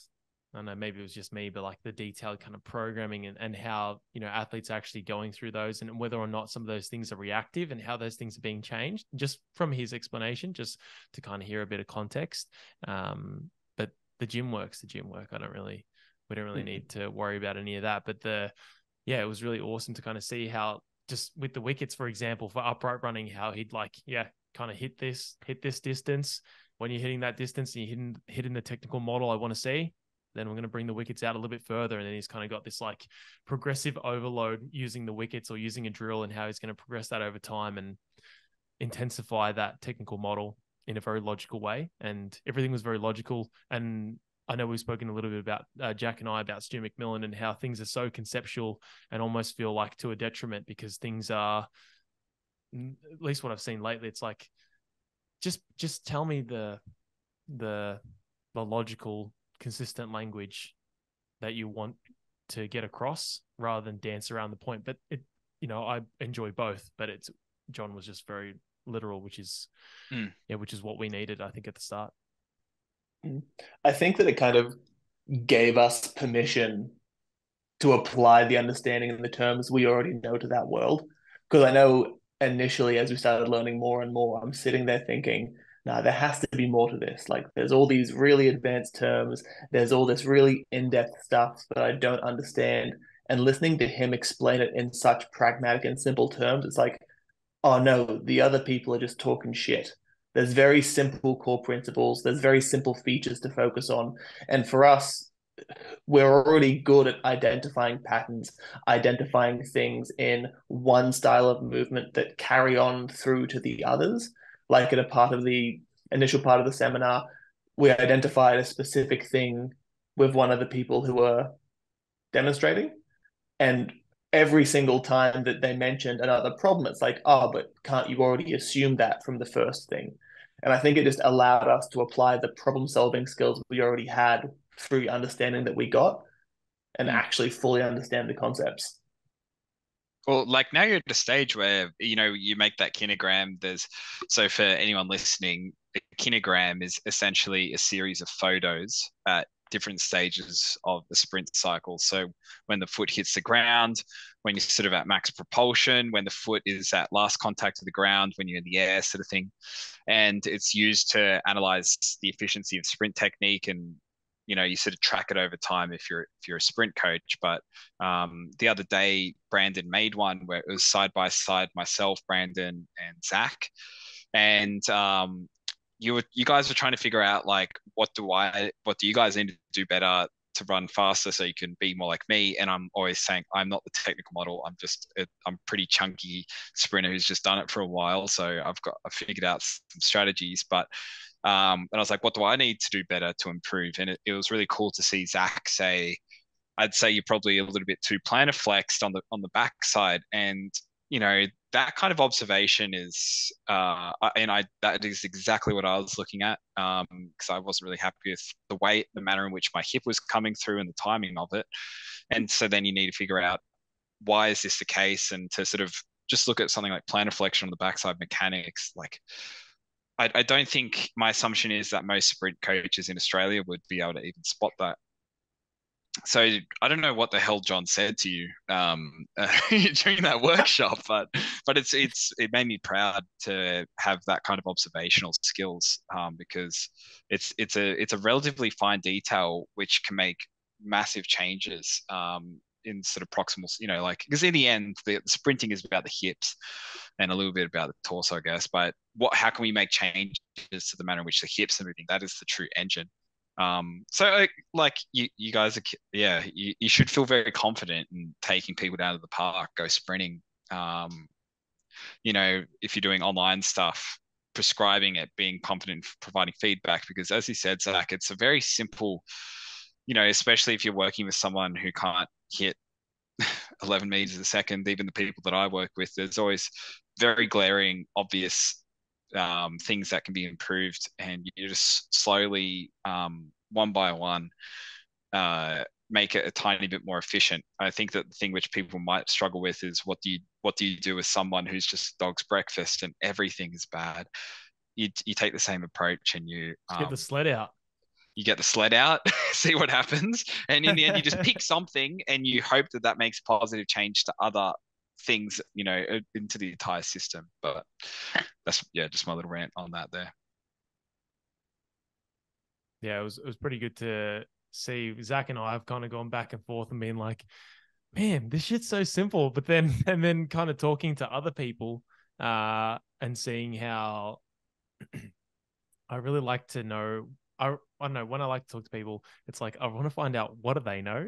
I don't know, maybe it was just me, but like the detailed kind of programming and how, athletes are actually going through those, and whether or not some of those things are reactive and how those things are being changed, just from his explanation, just to kind of hear a bit of context. But the gym work. We don't really need to worry about any of that. But it was really awesome to kind of see how, just with the wickets, for example, for upright running, how he'd kind of hit this distance. When you're hitting that distance and you're hitting the technical model I want to see, then we're going to bring the wickets out a little bit further. And then he's kind of got this like progressive overload using the wickets or using a drill, and how he's going to progress that over time and intensify that technical model in a very logical way. And everything was very logical. And I know we've spoken a little bit about Jack and I about Stu McMillan and how things are so conceptual and almost feel like to a detriment, because things are, at least what I've seen lately, it's like, just tell me the logical, consistent language that you want to get across rather than dance around the point. But it, I enjoy both, but John was just very literal, which is which is what we needed, I think, at the start. I think that it kind of gave us permission to apply the understanding and the terms we already know to that world. Because I know initially, as we started learning more and more, I'm sitting there thinking, no, there has to be more to this. Like, there's all these really advanced terms, there's all this really in-depth stuff that I don't understand. And listening to him explain it in such pragmatic and simple terms, it's like, oh no, the other people are just talking shit. There's very simple core principles, there's very simple features to focus on. And for us, we're already good at identifying patterns, identifying things in one style of movement that carry on through to the others. Like at a part of the initial part of the seminar, we identified a specific thing with one of the people who were demonstrating. And every single time that they mentioned another problem, it's like, oh, but can't you already assume that from the first thing? And I think it just allowed us to apply the problem solving skills we already had through understanding that we got and actually fully understand the concepts. Well, like now you're at a stage where, you make that kinegram. So for anyone listening, a kinegram is essentially a series of photos at different stages of the sprint cycle. So when the foot hits the ground, when you're sort of at max propulsion, when the foot is at last contact with the ground, when you're in the air, sort of thing. And it's used to analyze the efficiency of sprint technique, and you sort of track it over time if you're a sprint coach. But the other day, Brandon made one where it was side by side, myself, Brandon, and Zac, and you guys were trying to figure out, like, what do you guys need to do better to run faster so you can be more like me? And I'm always saying I'm not the technical model. I'm pretty chunky sprinter who's just done it for a while, so I've figured out some strategies. But and I was like, what do I need to do better to improve? And it was really cool to see Zac say, I'd say you're probably a little bit too plantar flexed on the backside. And that kind of observation is that is exactly what I was looking at, because I wasn't really happy with the manner in which my hip was coming through and the timing of it. And so then you need to figure out, why is this the case? And to sort of just look at something like plantar flexion on the backside mechanics. Like, I don't think, my assumption is that most sprint coaches in Australia would be able to even spot that. So I don't know what the hell John said to you during that workshop, but it made me proud to have that kind of observational skills, because it's a relatively fine detail which can make massive changes in sort of proximal, because in the end, the sprinting is about the hips and a little bit about the torso, I guess. But how can we make changes to the manner in which the hips are moving? That is the true engine. So like you guys are, you should feel very confident in taking people down to the park, go sprinting. If you're doing online stuff, prescribing it, being confident in providing feedback, because as you said, Zac, it's a very simple, especially if you're working with someone who can't hit 11 meters a second. Even the people that I work with, there's always very glaring, obvious things that can be improved, and you just slowly, one by one, make it a tiny bit more efficient. I think that the thing which people might struggle with is, what do you do with someone who's just dog's breakfast and everything is bad? You take the same approach, and you get the sled out. You get the sled out, see what happens, and in the end, you just pick something, and you hope that makes positive change to other things, into the entire system. But that's just my little rant on that there. Yeah, it was pretty good to see. Zac and I have kind of gone back and forth and been like, man, this shit's so simple. But then kind of talking to other people and seeing how I really like to know I don't know, when I like to talk to people, it's like I want to find out what do they know,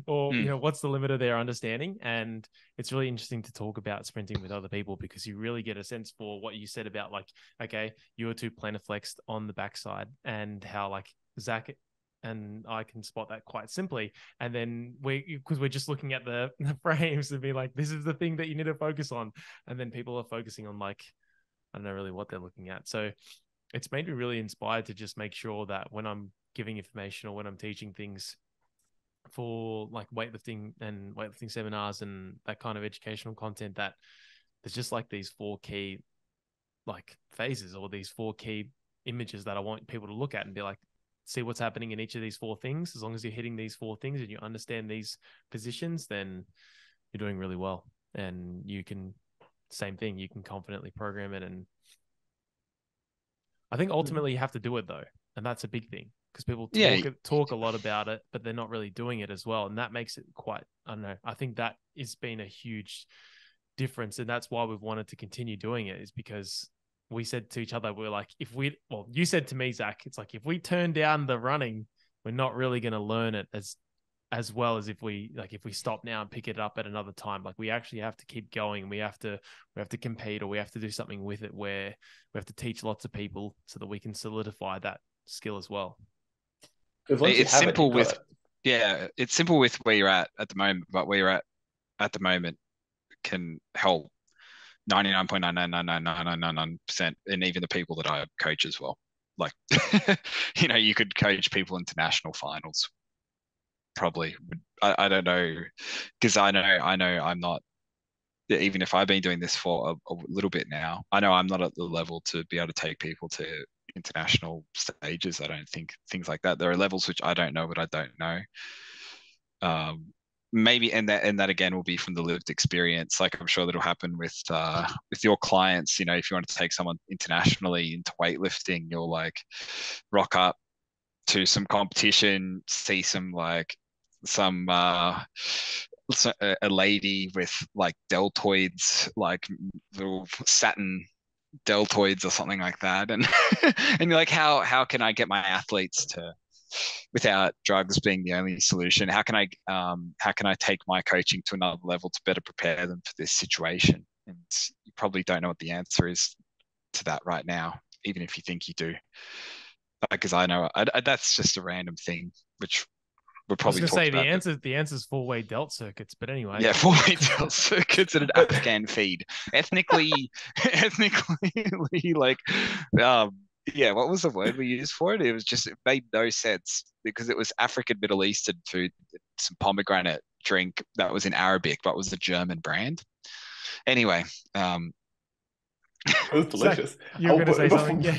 or Mm. what's the limit of their understanding. And it's really interesting to talk about sprinting with other people because you really get a sense for what you said about, like, okay, you were too plantar flexed on the backside, and how like Zac and I can spot that quite simply. And then because we're just looking at the frames and be like, this is the thing that you need to focus on. And then people are focusing on, like, I don't know really what they're looking at. So it's made me really inspired to just make sure that when I'm giving information or when I'm teaching things for like weightlifting and weightlifting seminars and that kind of educational content, that there's just like these 4 key like phases, or these 4 key images that I want people to look at and be like, see what's happening in each of these 4 things. As long as you're hitting these 4 things and you understand these positions, then you're doing really well. And you can, same thing, you can confidently program it. And I think ultimately you have to do it though. And that's a big thing, because people talk a lot about it, but they're not really doing it as well. And that makes it quite, I don't know, I think that has been a huge difference. And that's why we've wanted to continue doing it, is because we said to each other, we're like, you said to me, Zac, it's like, if we turn down the running, we're not really going to learn it as well as if we stop now and pick it up at another time. Like, we actually have to keep going. We have to compete, or we have to do something with it where we have to teach lots of people so that we can solidify that skill as well. Because once you have it, you've got it. Yeah, it's simple with where you're at the moment, but where you're at the moment can help 99.9999999%, and even the people that I coach as well. Like, you could coach people into national finals. Probably, I don't know, because I know I'm not. Even if I've been doing this for a little bit now, I know I'm not at the level to be able to take people to international stages. I don't think things like that. There are levels which I don't know, but I don't know. Maybe, and that again will be from the lived experience. Like, I'm sure that'll happen with your clients. If you want to take someone internationally into weightlifting, you'll like rock up to some competition, see some a lady with like deltoids, like little satin deltoids or something like that, and and you're like, how can I get my athletes to, without drugs being the only solution, how can I take my coaching to another level to better prepare them for this situation? And you probably don't know what the answer is to that right now, even if you think you do. Because I know that's just a random thing, which we'll I was probably going to talk say about. the answer's 4-way delt circuits, but anyway. Yeah, 4-way delt circuits and an Afghan feed. Ethnically, like, yeah, what was the word we used for it? It made no sense because it was African Middle Eastern food, some pomegranate drink that was in Arabic, but was a German brand. Anyway, It was delicious. You were going to say something, yeah.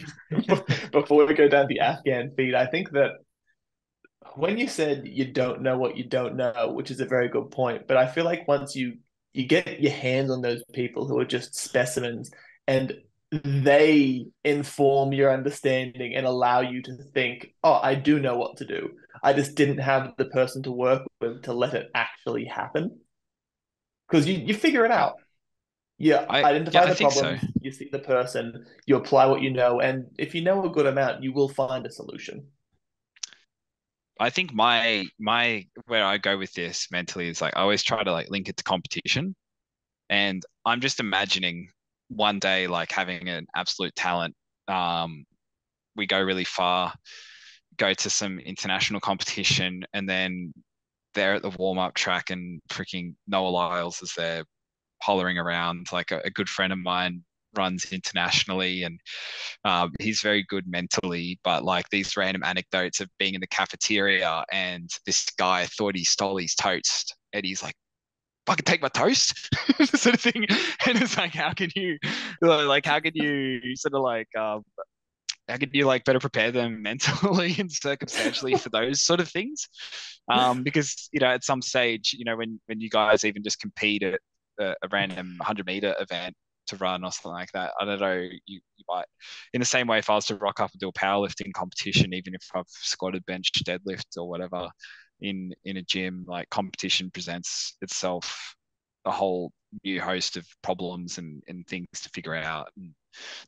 Before we go down the Afghan feed, I think that when you said you don't know what you don't know, which is a very good point, but I feel like once you get your hands on those people who are just specimens, and they inform your understanding and allow you to think, oh, I do know what to do. I just didn't have the person to work with to let it actually happen. Because you figure it out. You yeah, identify I the think so. problems, you see the person, you apply what you know, and if you know a good amount, you will find a solution. I think my where I go with this mentally is like I always try to like link it to competition, and I'm just imagining one day like having an absolute talent. We go really far, go to some international competition, and then they're at the warm up track and freaking Noah Lyles is there hollering around. Like a good friend of mine runs internationally, and he's very good mentally, but like these random anecdotes of being in the cafeteria and this guy thought he stole his toast, and he's like, fucking take my toast sort of thing. And it's like, how can you sort of like how could you like better prepare them mentally and circumstantially for those sort of things? Because at some stage, when you guys even just compete at a random 100-meter event to run or something like that, I don't know, you might, in the same way, if I was to rock up and do a powerlifting competition, even if I've squatted, bench, deadlift or whatever in a gym, like competition presents itself a whole new host of problems and things to figure out. And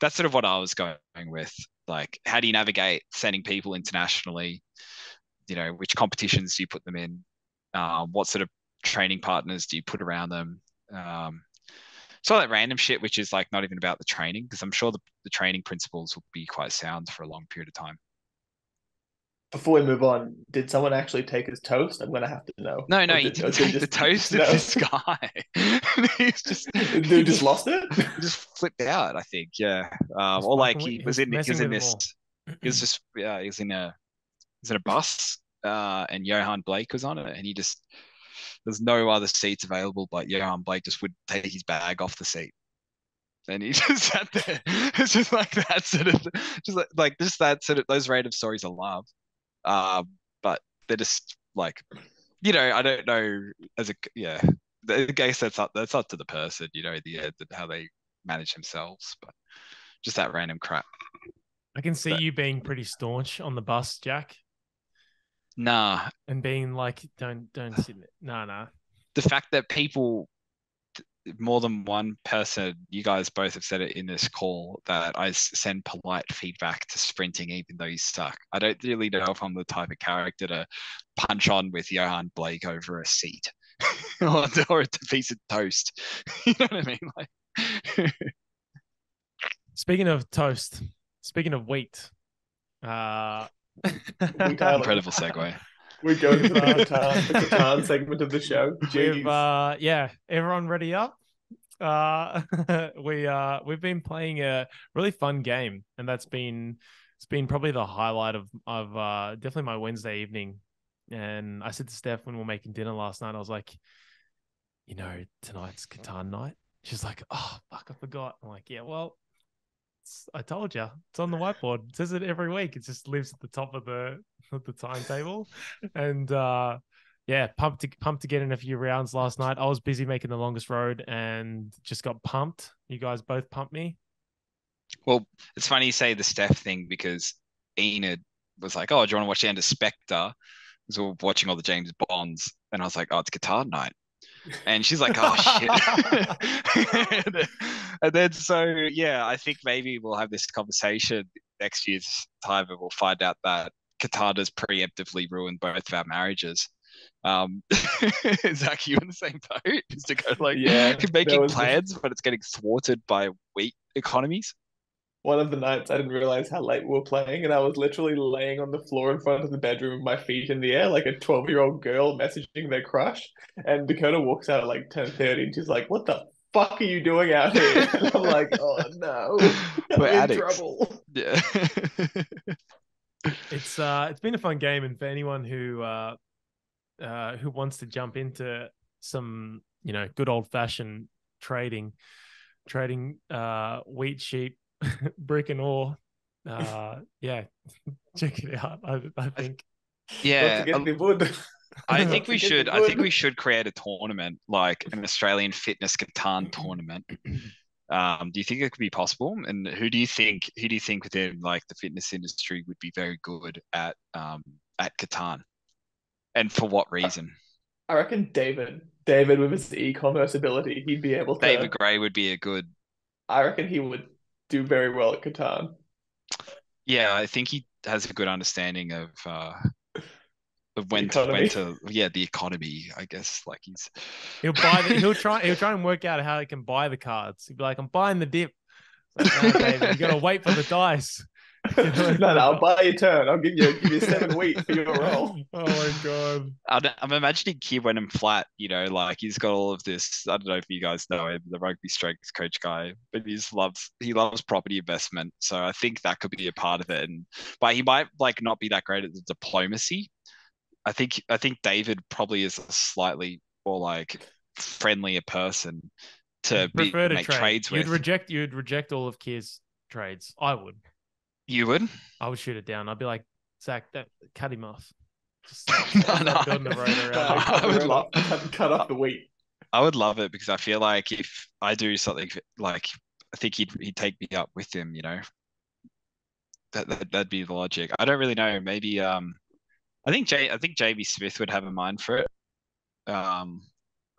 that's sort of what I was going with. Like, how do you navigate sending people internationally? Which competitions do you put them in? What sort of training partners do you put around them? So that random shit, which is like not even about the training, because I'm sure the training principles will be quite sound for a long period of time. Before we move on, did someone actually take his toast? I'm gonna have to know. No, Or he did, or didn't did take the just toast of no? this guy. He's just Dude just lost it. he just flipped out, I think. Yeah. He's Or like fucking. he He was was in messing with them this all. he was just he was in a bus, and Johan Blake was on it, and there's no other seats available, but Johan Blake just would take his bag off the seat. And he just sat there. It's just like that sort of, just that sort of, those random stories I love. But they're just like, I don't know, yeah, I guess that's up to the person, in the end, and how they manage themselves. But just that random crap. I can see you being pretty staunch on the bus, Jack, Nah, and being like, don't sit there. Nah. the fact that people, more than one person, you guys both have said it in this call, that I send polite feedback to sprinting even though you suck. I don't really know if I'm the type of character to punch on with Johan Blake over a seat or a piece of toast. You know what I mean? Like, Speaking of toast, speaking of wheat, incredible segue. We go to the Catan segment of the show. Everyone ready up? We've been playing a really fun game, and it's been probably the highlight of definitely my Wednesday evening. And I said to Steph when we were making dinner last night, I was like, tonight's Catan night. She's like, oh fuck, I forgot. I'm like, yeah, well, I told you, it's on the whiteboard. It says it every week. It just lives at the top of the timetable. And pumped to get in a few rounds last night. I was busy making the longest road and just got pumped. You guys both pumped me. Well, it's funny you say the Steph thing, because Enid was like, "Oh, do you want to watch the end of Spectre?" So we're watching all the James Bonds, and I was like, "Oh, it's Catan night." And she's like, "Oh shit!" and then so yeah, I think maybe we'll have this conversation next year's time, and we'll find out that Qatar has preemptively ruined both of our marriages. Zach, you in the same boat? Is to go like, making plans, but it's getting thwarted by wheat economies. One of the nights I didn't realize how late we were playing, and I was literally laying on the floor in front of the bedroom with my feet in the air like a 12-year-old girl messaging their crush. And Dakota walks out at like 10:30 and she's like, "What the fuck are you doing out here?" And I'm like, "Oh no, we're I'm in addicts." trouble. Yeah. It's been a fun game, and for anyone who wants to jump into some, good old fashioned trading wheat, sheep, brick and ore, check it out. I think Yeah, I think we should create a tournament, like an Australian fitness Catan tournament. Do you think it could be possible? And who do you think within like the fitness industry would be very good at Catan? And for what reason? I reckon David with his e-commerce ability, he'd be able to. David Gray would be a good. I reckon he would do very well at Catan. Yeah, I think he has a good understanding of when to the economy. I guess like he'll try and work out how he can buy the cards. He'll be like, I'm buying the dip. Like, no, David, you gotta wait for the dice. No, I'll buy your turn. I'll give you 7 wheat for your roll. Oh my god. I'm imagining Kid Wenham flat, like he's got all of this. I don't know if you guys know him, the rugby strength coach guy, but he loves property investment. So I think that could be a part of it. But he might like not be that great at the diplomacy. I think David probably is a slightly more like friendlier person to make trades with. You'd reject all of Kier's trades. I would. You would? I would shoot it down. I'd be like, Zach, cut him off. Just building the road around. Cut off the wheat. I would love it, because I feel like if I do something like, I think he'd take me up with him. That'd be the logic. I don't really know. Maybe I think JB Smith would have a mind for it. For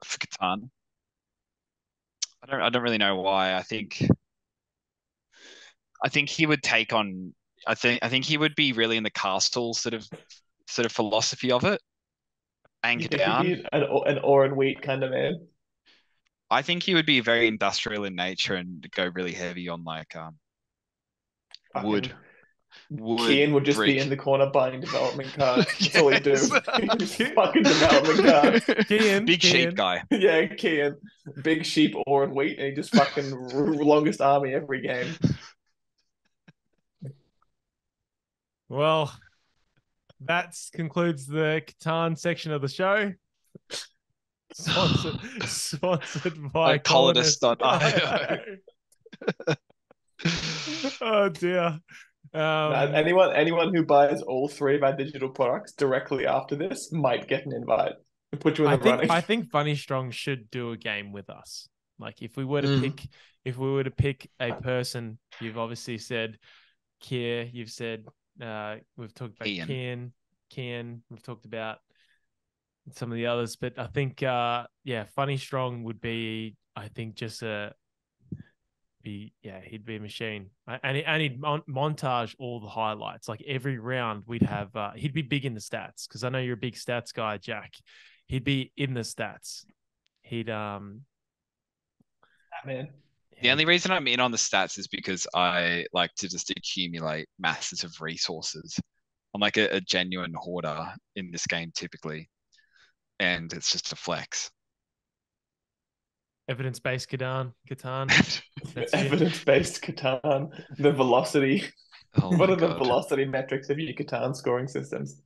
Catan. I don't really know why. I think I think he would take on. I think he would be really in the castle sort of philosophy of it, You anchor think he'd down. be an ore and wheat kind of man? I think he would be very industrial in nature and go really heavy on like wood, Fucking wood, Kian would just be in brick. the corner buying development cards. That's all he'd Yes. do. Just fucking development cards. Kian, Big sheep Kian. guy. Yeah, Kian, big sheep, ore and wheat, and he just fucking longest army every game. Well, that concludes the Catan section of the show. Sponsored by Colonist. Colonist.io. Oh dear. Anyone who buys all three of our digital products directly after this might get an invite and put you in the running. I think Funny Strong should do a game with us. Like if we were to pick a person, you've obviously said Kier, you've said we've talked about Kian, we've talked about some of the others, but I think Funny Strong would be, I think, just he'd be a machine, and he'd montage all the highlights. Like every round we'd have he'd be big in the stats, because I know you're a big stats guy, Jack. He'd be in the stats. He'd man. The only reason I'm in on the stats is because I like to just accumulate masses of resources. I'm like a genuine hoarder in this game typically, and it's just a flex. Evidence-based Catan. Evidence-based Catan. The velocity. Oh What my are the God. velocity metrics of your Catan scoring systems?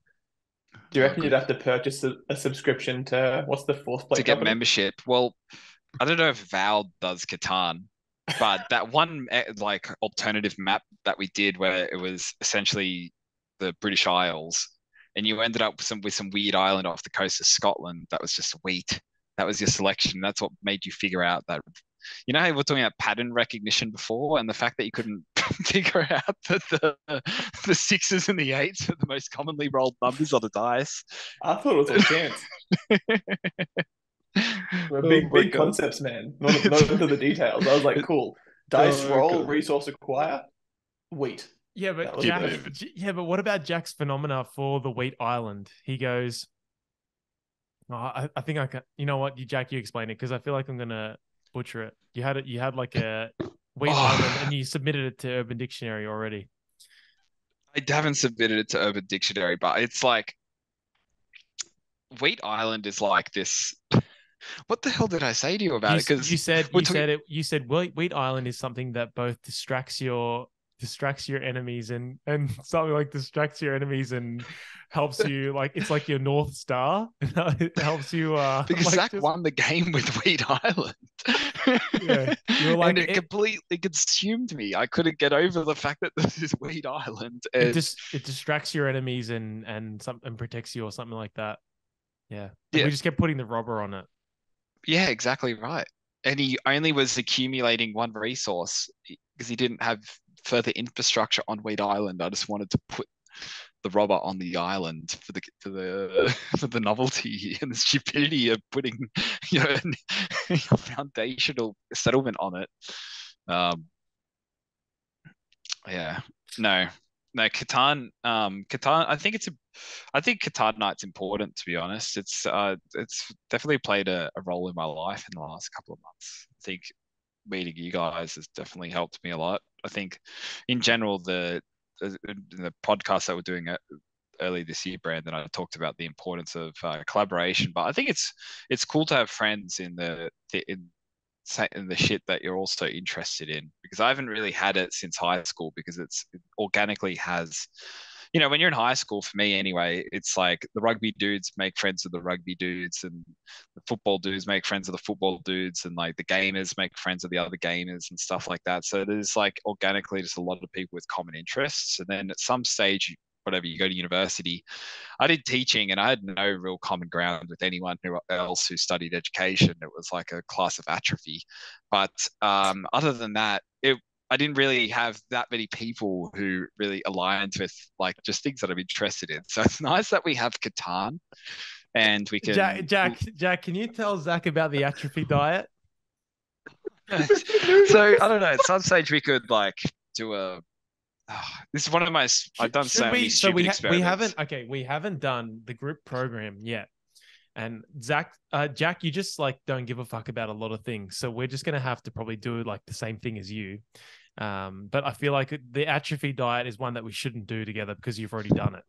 Do you reckon you'd have to purchase a subscription to what's the fourth play to get company? membership? Well, I don't know if Val does Catan, but that one like alternative map that we did where it was essentially the British Isles, and you ended up with some weird island off the coast of Scotland that was just wheat. That was your selection. That's what made you figure out that. You know how we were talking about pattern recognition before, and the fact that you couldn't figure out that the sixes and the eights are the most commonly rolled numbers on the dice. I thought it was all chance. We're big concepts, man. Not into the details. I was like, cool. Dice roll, resource acquire, wheat. Yeah, but but what about Jack's phenomena for the Wheat Island? He goes, I think I can. You know what, Jack, you explain it, because I feel like I'm gonna butcher it. You had like a Wheat Island, and you submitted it to Urban Dictionary already. I haven't submitted it to Urban Dictionary, but it's like Wheat Island is like this. What the hell did I say to you about it? Because you said Wheat Island is something that both distracts your enemies and something like distracts your enemies and helps you, like it's like your North Star. It helps you because like Zac won the game with Wheat Island. Yeah, you're like, and it completely consumed me. I couldn't get over the fact that this is Wheat Island. It distracts your enemies and protects you or something like that. Yeah. We just kept putting the robber on it. Yeah, exactly right. And he only was accumulating one resource because he didn't have further infrastructure on Wheat Island. I just wanted to put the robber on the island for the novelty and the stupidity of putting your foundational settlement on it. Catan. I think Catan Night's important, to be honest. It's definitely played a role in my life in the last couple of months. I think meeting you guys has definitely helped me a lot. I think in general the podcast that we're doing early this year, Brandon, I talked about the importance of collaboration. But I think it's cool to have friends in the shit that you're also interested in, because I haven't really had it since high school, because it organically has, when you're in high school, for me anyway, it's like the rugby dudes make friends with the rugby dudes, and the football dudes make friends with the football dudes, and like the gamers make friends with the other gamers and stuff like that. So there's like organically just a lot of people with common interests. And then at some stage, whatever, you go to university. I did teaching and I had no real common ground with anyone else who studied education. It was like a class of atrophy. But other than that, I didn't really have that many people who really aligned with like just things that I'm interested in. So it's nice that we have Catan and we can... Jack, can you tell Zac about the atrophy diet? So I don't know, at some stage we could like do a. This is one of my. I've done so many So stupid experiments. we haven't done the group program yet. And Jack, you just like don't give a fuck about a lot of things. So we're just gonna have to probably do like the same thing as you. But I feel like the atrophy diet is one that we shouldn't do together because you've already done it.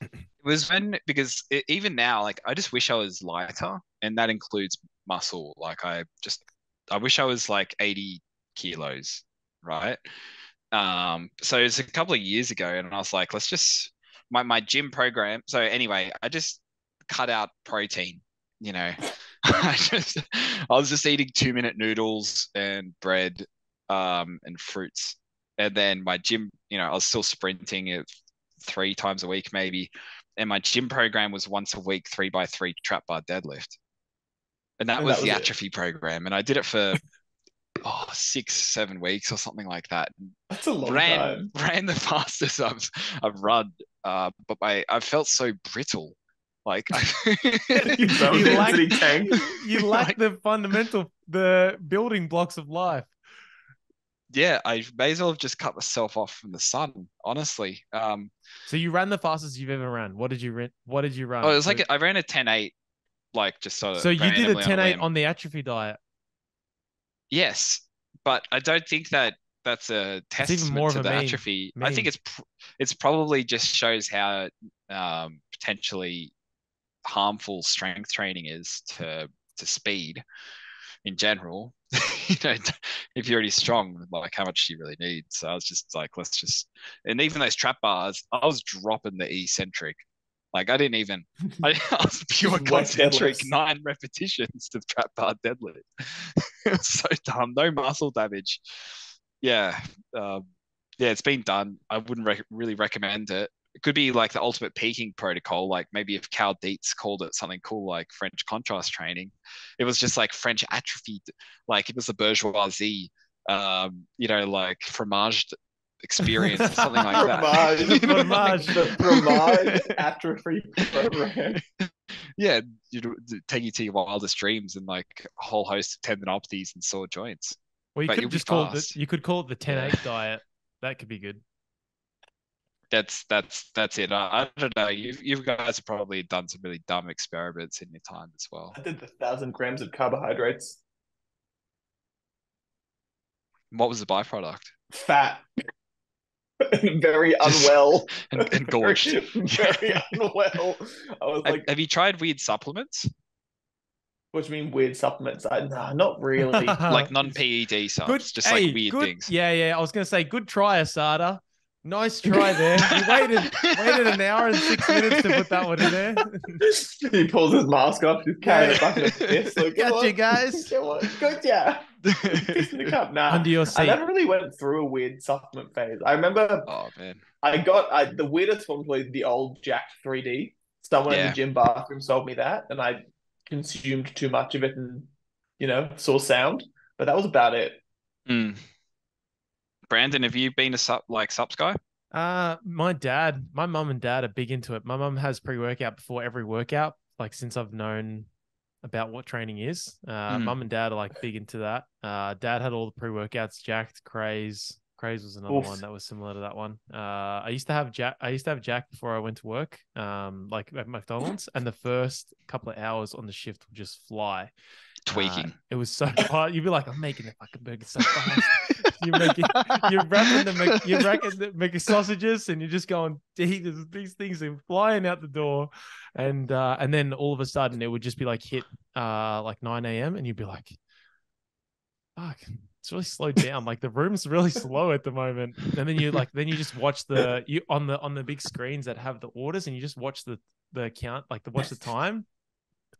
It was because even now, like I just wish I was lighter, and that includes muscle. Like I wish I was like 80 kilos, right? So it's a couple of years ago, and I was like, let's just my gym program. So anyway, I just cut out protein. You know, I was just eating 2-minute noodles and bread, and fruits, and then my gym. You know, I was still sprinting it 3 times a week maybe, and my gym program was once a week 3x3 trap bar deadlift, and that was the atrophy program, and I did it for 6-7 weeks or something like that. That's a long time. Ran the fastest I've run, but I felt so brittle. Like you lack the building blocks of life. Yeah, I may as well have just cut myself off from the sun, honestly. So you ran the fastest you've ever ran. What did you run? Oh, it was like I ran a 10.8, like just sort of. So you did a 10.8 on the atrophy diet. Yes, but I don't think that's a testament to the atrophy. I think it's probably just shows how potentially harmful strength training is to speed in general. You know, if you're already strong, like how much do you really need? So I was just like, and even those trap bars, I was dropping the eccentric. Like I was pure concentric 9 repetitions to trap bar deadlift. It was so dumb. No muscle damage. Yeah. It's been done. I wouldn't really recommend it. It could be like the ultimate peaking protocol. Like maybe if Cal Dietz called it something cool, like French contrast training, it was just like French atrophy. Like it was the bourgeoisie, like fromage experience or something like that. The fromage atrophy program. Yeah, you take you to your wildest dreams and like a whole host of tendinopathies and sore joints. Well, you could just call it you could call it the 10-8 diet. That could be good. That's it. I don't know. You guys have probably done some really dumb experiments in your time as well. I did the 1,000 grams of carbohydrates. What was the byproduct? Fat. Very unwell. and gorged. Very unwell. I was like, have you tried weird supplements? What do you mean weird supplements? Nah, not really. Like non-PED subs, like weird things. Yeah. I was gonna say, good try, Asada. Nice try there. You waited an hour and 6 minutes to put that one in there. He pulls his mask off, just carrying a bucket of piss. Like, gotcha, guys. Good, yeah. Piss in the cup. Nah, under your seat. I never really went through a weird supplement phase. I remember. Oh man. The weirdest one was the old Jack 3D. Someone in the gym bathroom sold me that, and I consumed too much of it and, saw sound. But that was about it. Brandon, have you been a subs guy? My mum and dad are big into it. My mum has pre-workout before every workout, like since I've known about what training is. Mum and dad are like big into that. Dad had all the pre-workouts, Jacked, Craze. Craze was another one that was similar to that one. I used to have Jack before I went to work, like at McDonald's, and the first couple of hours on the shift would just fly. Tweaking. It was so hard. You'd be like, I'm making the fucking burger so fast. You're wrapping the McSausages, and you're just going, these things are flying out the door, and then all of a sudden it would just be like hit like 9 a.m. and you'd be like, fuck, it's really slowed down. Like the room's really slow at the moment. And then you just watch on the big screens that have the orders, and you just watch the count, watch the time,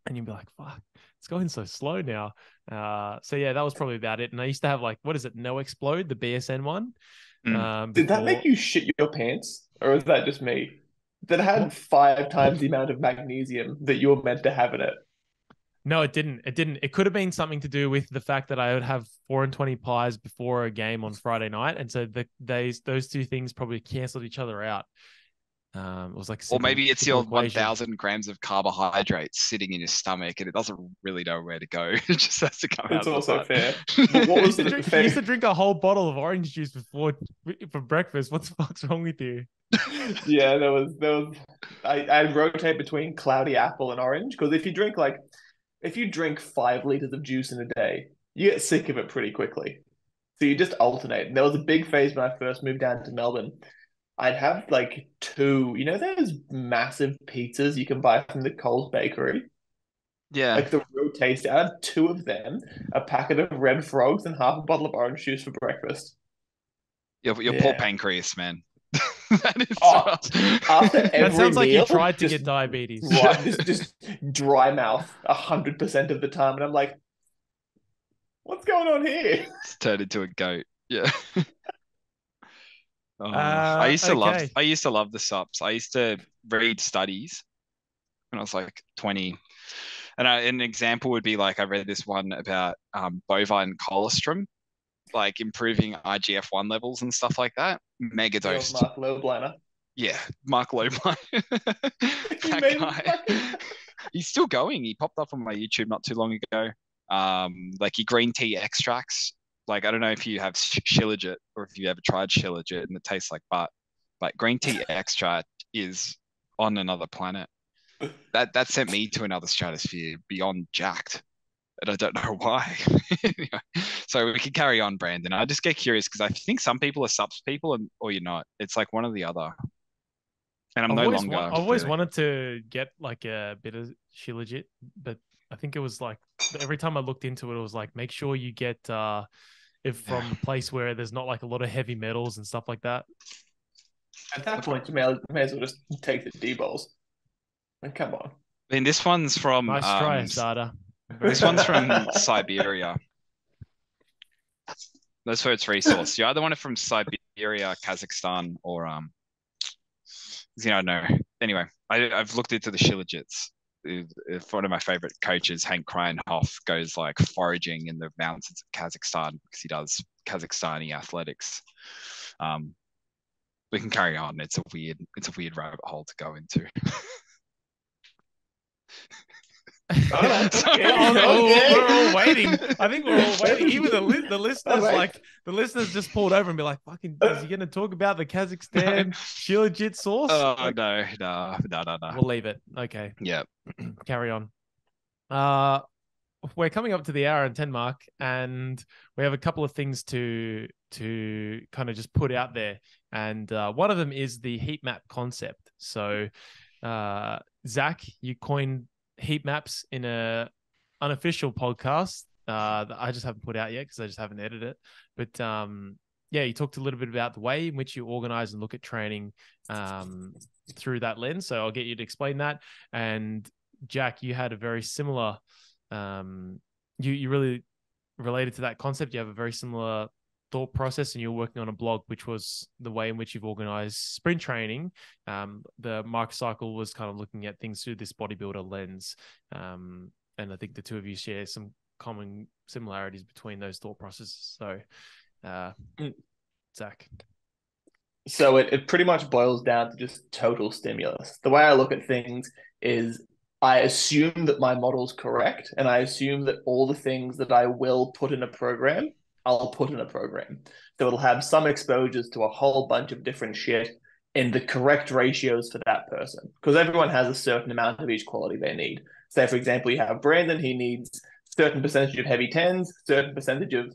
and you'd be like, fuck, it's going so slow now. So yeah, that was probably about it. And I used to have No Explode, the BSN one. Did that make you shit your pants, or was that just me? That had 5 times the amount of magnesium that you were meant to have in it. No, it didn't. It could have been something to do with the fact that I would have 4 and 20 pies before a game on Friday night, and so those two things probably cancelled each other out. It was like a Or simple, maybe it's simple your equation. 1,000 grams of carbohydrates sitting in your stomach and it doesn't really know where to go. It just has to come out It's of the also butt. fair. What was the You used to drink a whole bottle of orange juice for breakfast. What the fuck's wrong with you? Yeah, there was I rotate between cloudy apple and orange because if you drink 5 liters of juice in a day, you get sick of it pretty quickly. So you just alternate. And there was a big phase when I first moved down to Melbourne. I'd have like two, those massive pizzas you can buy from the Coles bakery? Yeah. Like the real tasty. I had two of them, a packet of red frogs, and half a bottle of orange juice for breakfast. Your poor Yeah. pancreas, man. That is Oh, after That every sounds like you meal, tried to just get diabetes. just dry mouth 100% of the time, and I'm like, what's going on here? It's turned into a goat. Yeah. Okay. I used to love the sups. I used to read studies when I was like 20. And an example would be like I read this one about bovine colostrum, like improving IGF-1 levels and stuff like that. Mega The old dosed. Mark Lobliner. Yeah, Mark Lobline. He That made guy. fucking He's still going. He popped up on my YouTube not too long ago. Like he green tea extracts. Like I don't know if you have Shilajit or if you ever tried Shilajit and it tastes like butt, but green tea extract is on another planet. That sent me to another stratosphere beyond jacked. And I don't know why. Anyway, so we can carry on, Brandon. I just get curious because I think some people are subs people or you're not. It's like one or the other. And I'm no longer I've always really. wanted to get like a bit of Shilajit, but I think it was like every time I looked into it, it was like make sure you get if from a place where there's not like a lot of heavy metals and stuff like that. At that point, you may as well just take the D balls. And come on. I mean, this one's from Nice try, Sada. this one's from Siberia. That's where it's resourced. You either want it from Siberia, Kazakhstan, or I don't know. Anyway, I've looked into the Shilajits. If one of my favorite coaches, Hank Kreinhoff, goes like foraging in the mountains of Kazakhstan because he does Kazakhstani athletics. We can carry on. It's a weird rabbit hole to go into. We're all waiting. I think we're all waiting. Even the listeners, like the listeners, just pulled over and be like, "Fucking, is he going to talk about the Kazakhstan Shilajit sauce?" Oh no. We'll leave it. Okay. Yeah. Carry on. We're coming up to the hour and 10 mark, and we have a couple of things to kind of just put out there. And one of them is the heat map concept. So, Zac, you coined heat maps in a unofficial podcast that I just haven't put out yet because I just haven't edited it. But yeah, you talked a little bit about the way in which you organize and look at training through that lens. So I'll get you to explain that. And Jack, you had a very similar you really related to that concept. You have a very similar thought process, and you're working on a blog, which was the way in which you've organized sprint training. The microcycle was kind of looking at things through this bodybuilder lens. And I think the two of you share some common similarities between those thought processes. So, Zac. So it pretty much boils down to just total stimulus. The way I look at things is I assume that my model's correct, and I assume that all the things that I will put in a program, I'll put in a program. So it'll have some exposures to a whole bunch of different shit in the correct ratios for that person. Because everyone has a certain amount of each quality they need. Say, for example, you have Brandon, he needs certain percentage of heavy tens, certain percentage of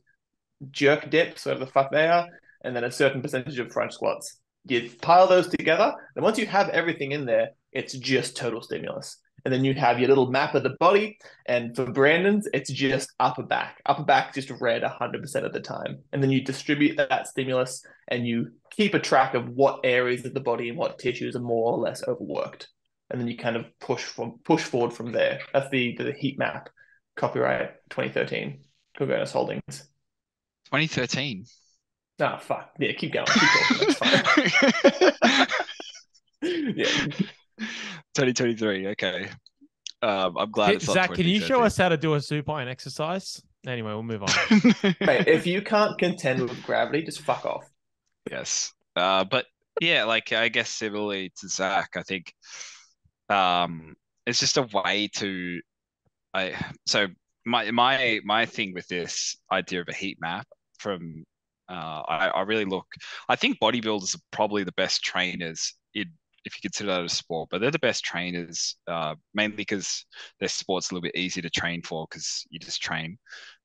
jerk dips, whatever the fuck they are, and then a certain percentage of front squats. You pile those together, and once you have everything in there, it's just total stimulus. And then you have your little map of the body. And for Brandon's, it's just upper back. Upper back just red 100% of the time. And then you distribute that stimulus and you keep a track of what areas of the body and what tissues are more or less overworked. And then you kind of push forward from there. That's the heat map. Copyright 2013. Kongonis Holdings. 2013. Oh, fuck. Yeah, keep going. Keep talking. That's fine. Yeah. 2023. Okay. I'm glad it's not Zac, can you show 2013. us how to do a supine exercise? Anyway, we'll move on. Mate, if you can't contend with gravity, just fuck off. Yes. But Yeah, like I guess similarly to Zach, I think um it's just a way to I so my thing with this idea of a heat map from I really look I think bodybuilders are probably the best trainers in if you consider that a sport, but they're the best trainers mainly because their sport's a little bit easy to train for because you just train.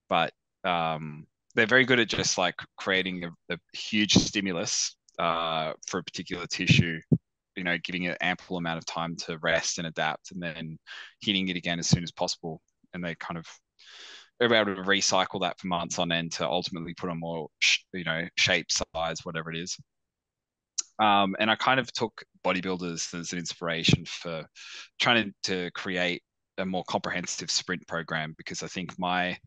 But they're very good at just like creating a huge stimulus for a particular tissue, giving it ample amount of time to rest and adapt, and then hitting it again as soon as possible. And they kind of are able to recycle that for months on end to ultimately put on more, shape, size, whatever it is. And I kind of took bodybuilders as an inspiration for trying to create a more comprehensive sprint program because I think my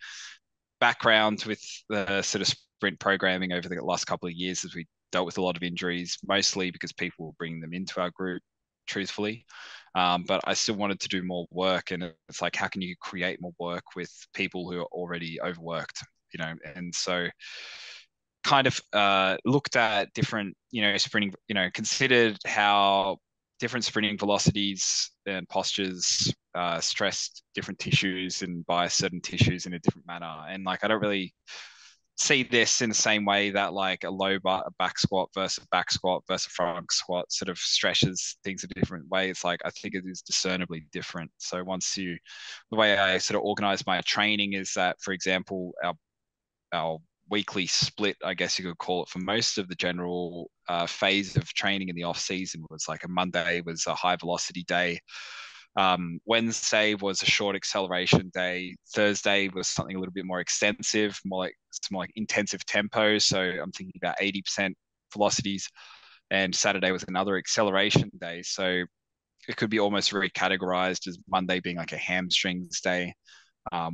background with the sort of sprint programming over the last couple of years as we dealt with a lot of injuries, mostly because people were bringing them into our group, truthfully. But I still wanted to do more work. And it's like, how can you create more work with people who are already overworked? And so kind of looked at different, sprinting, considered how different sprinting velocities and postures stressed different tissues and bias certain tissues in a different manner. And like, I don't really see this in the same way that like a back squat versus a front squat sort of stretches things a different way. It's like, I think it is discernibly different. So the way I sort of organize my training is that, for example, our weekly split, I guess you could call it, for most of the general phase of training in the off season was like a Monday was a high velocity day. Wednesday was a short acceleration day. Thursday was something a little bit more extensive, more like intensive tempo. So I'm thinking about 80% velocities. And Saturday was another acceleration day. So it could be almost recategorized as Monday being like a hamstrings day,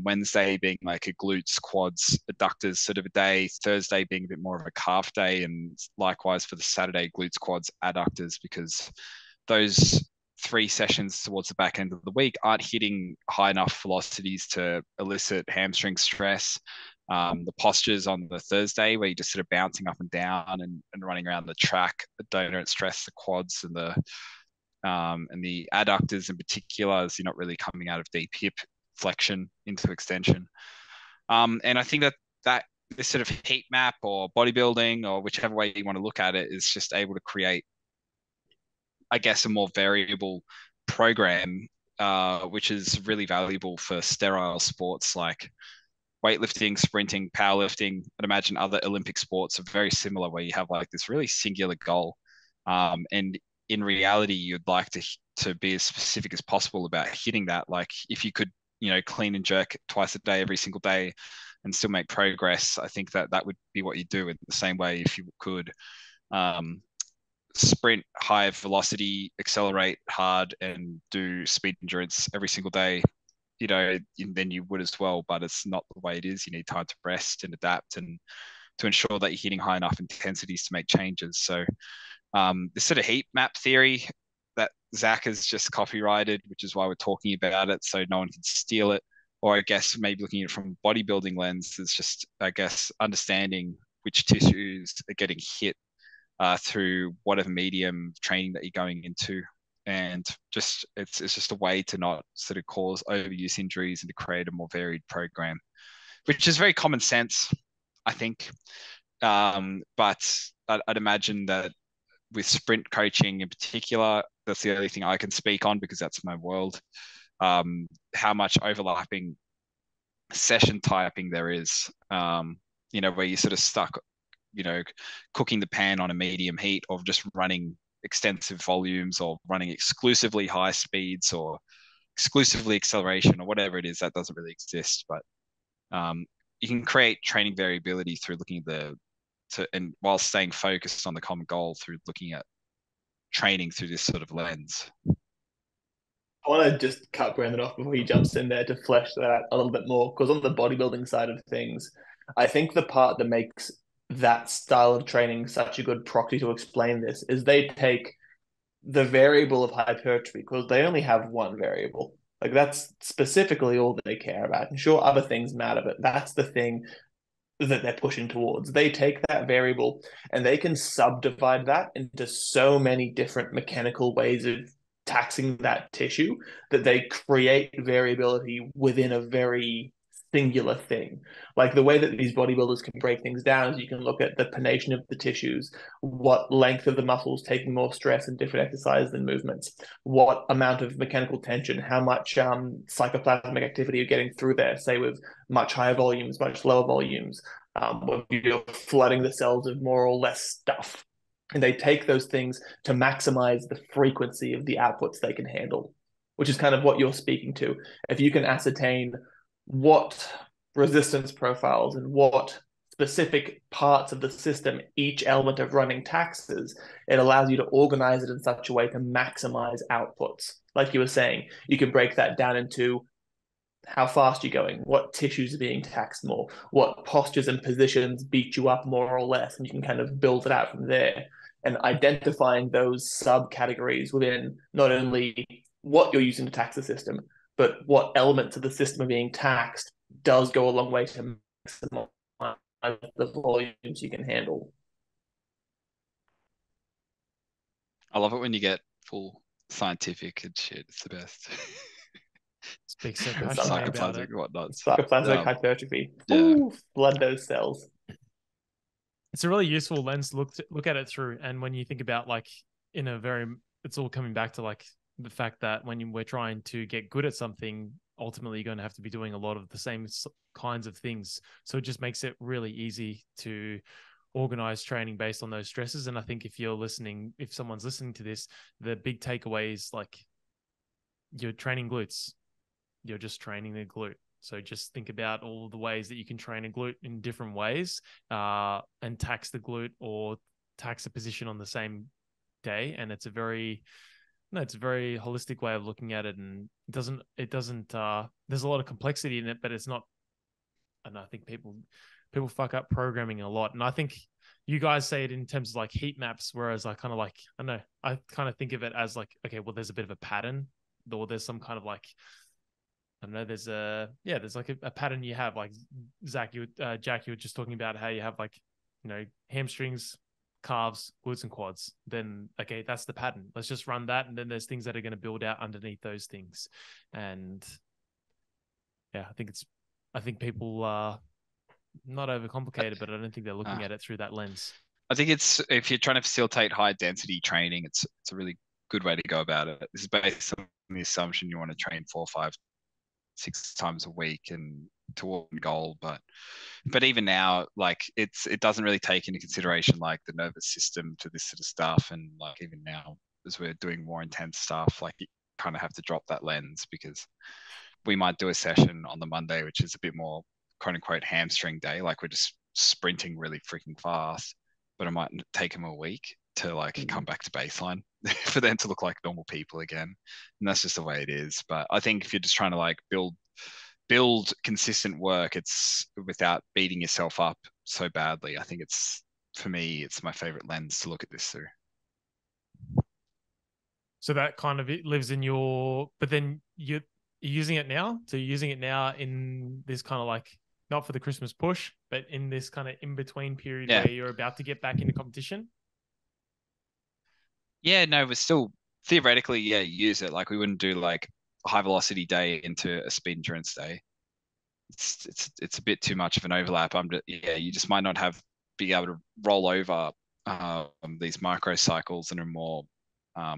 Wednesday being like a glutes, quads, adductors sort of a day, Thursday being a bit more of a calf day, and likewise for the Saturday, glutes, quads, adductors, because those 3 sessions towards the back end of the week aren't hitting high enough velocities to elicit hamstring stress. The postures on the Thursday where you're just sort of bouncing up and down and running around the track don't stress the quads and the adductors in particular, as you're not really coming out of deep hip flexion into extension. And I think that this sort of heat map or bodybuilding or whichever way you want to look at it is just able to create, I guess, a more variable program, which is really valuable for sterile sports like weightlifting, sprinting, powerlifting. I'd imagine other Olympic sports are very similar, where you have like this really singular goal, and in reality, you'd like to be as specific as possible about hitting that. Like if you could, clean and jerk twice a day, every single day, and still make progress, I think that would be what you do. In the same way, if you could um, sprint high velocity, accelerate hard, and do speed endurance every single day, then you would as well. But it's not the way it is. You need time to rest and adapt and to ensure that you're hitting high enough intensities to make changes. So this sort of heat map theory that Zac has just copyrighted, which is why we're talking about it, so no one can steal it. Or I guess maybe looking at it from a bodybuilding lens is just, I guess, understanding which tissues are getting hit through whatever medium training that you're going into. And just it's just a way to not sort of cause overuse injuries and to create a more varied program, which is very common sense, I think. But I'd imagine that with sprint coaching in particular, that's the only thing I can speak on because that's my world. How much overlapping session typing there is, where you're sort of stuck, cooking the pan on a medium heat or just running extensive volumes or running exclusively high speeds or exclusively acceleration or whatever it is, that doesn't really exist. But you can create training variability through looking at and while staying focused on the common goal through looking at training through this sort of lens. I want to just cut Brandon off before he jumps in there to flesh that a little bit more. Because on the bodybuilding side of things, I think the part that makes that style of training such a good proxy to explain this is they take the variable of hypertrophy because they only have one variable. Like that's specifically all they care about. And sure, other things matter, but that's the thing that they're pushing towards. They take that variable and they can subdivide that into so many different mechanical ways of taxing that tissue that they create variability within a very singular thing. Like the way that these bodybuilders can break things down is you can look at the pronation of the tissues, what length of the muscles taking more stress in different exercises and movements, what amount of mechanical tension, how much psychoplasmic activity you're getting through there, say with much higher volumes, much lower volumes, where you're flooding the cells with more or less stuff. And they take those things to maximize the frequency of the outputs they can handle, which is kind of what you're speaking to. If you can ascertain what resistance profiles and what specific parts of the system each element of running taxes, it allows you to organize it in such a way to maximize outputs. Like you were saying, you can break that down into how fast you're going, what tissues are being taxed more, what postures and positions beat you up more or less, and you can kind of build it out from there. And identifying those subcategories within not only what you're using to tax the system, but what elements of the system are being taxed does go a long way to maximize the volumes you can handle. I love it when you get full scientific and shit. It's the best. Speak so passionately about it. Whatnot. Sarcoplasmic hypertrophy. Yeah. Ooh, flood those cells. It's a really useful lens to look at it through. And when you think about like it's all coming back to like the fact that when we're trying to get good at something, ultimately you're going to have to be doing a lot of the same kinds of things. So it just makes it really easy to organize training based on those stresses. And I think if someone's listening to this, the big takeaway is like you're training glutes. You're just training the glute. So just think about all the ways that you can train a glute in different ways, and tax the glute or tax a position on the same day. And it's a very holistic way of looking at it. And it doesn't, there's a lot of complexity in it, but it's not, and I think people fuck up programming a lot. And I think you guys say it in terms of like heat maps, whereas I kind of like, I don't know, I kind of think of it as like, okay, well, there's a bit of a pattern, or there's some kind of like, I don't know, there's like a pattern you have, like Jack, you were just talking about how you have like, hamstrings, calves, glutes, and quads. Then, okay, that's the pattern. Let's just run that. And then there's things that are going to build out underneath those things. And yeah, I think people are not overcomplicated, but I don't think they're looking at it through that lens. I think if you're trying to facilitate high density training, it's a really good way to go about it. This is based on the assumption you want to train 4, 5, 6 times a week and toward goal, but even now, like it doesn't really take into consideration like the nervous system to this sort of stuff. And like even now, as we're doing more intense stuff, like you kind of have to drop that lens, because we might do a session on the Monday which is a bit more quote unquote hamstring day, like we're just sprinting really freaking fast, but it might take them a week to like come back to baseline for them to look like normal people again. And that's just the way it is. But I think if you're just trying to like build consistent work, it's without beating yourself up so badly, I think for me, it's my favorite lens to look at this through. So that kind of lives in but then you're using it now. So you're using it now in this kind of like, not for the Christmas push, but in this kind of in-between period where you're about to get back into competition. Yeah, no, we're still theoretically, use it. Like we wouldn't do like a high velocity day into a speed endurance day. It's a bit too much of an overlap. You just might not be able to roll over these micro cycles in a more, I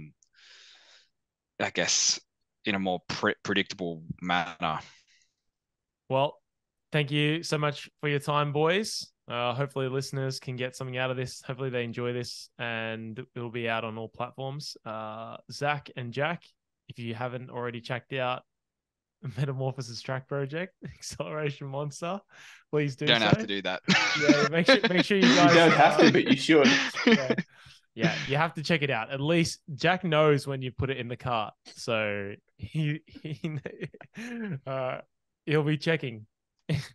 guess, in a more predictable manner. Well, thank you so much for your time, boys. Hopefully listeners can get something out of this. Hopefully they enjoy this, and it'll be out on all platforms. Zac and Jack, if you haven't already checked out Metamorphosis Track Project, Acceleration Monster, please do. You don't have to do that. Yeah, make sure you guys. You don't have to, but you should. Yeah, you have to check it out. At least Jack knows when you put it in the cart, so he'll be checking.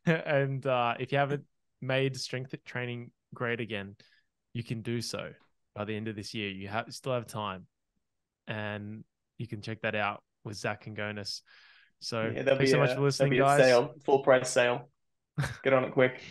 And if you haven't made strength training great again, you can do so by the end of this year. You still have time, and you can check that out with Zac Kongonis. So thanks so much for listening, guys. Full price sale. Get on it quick.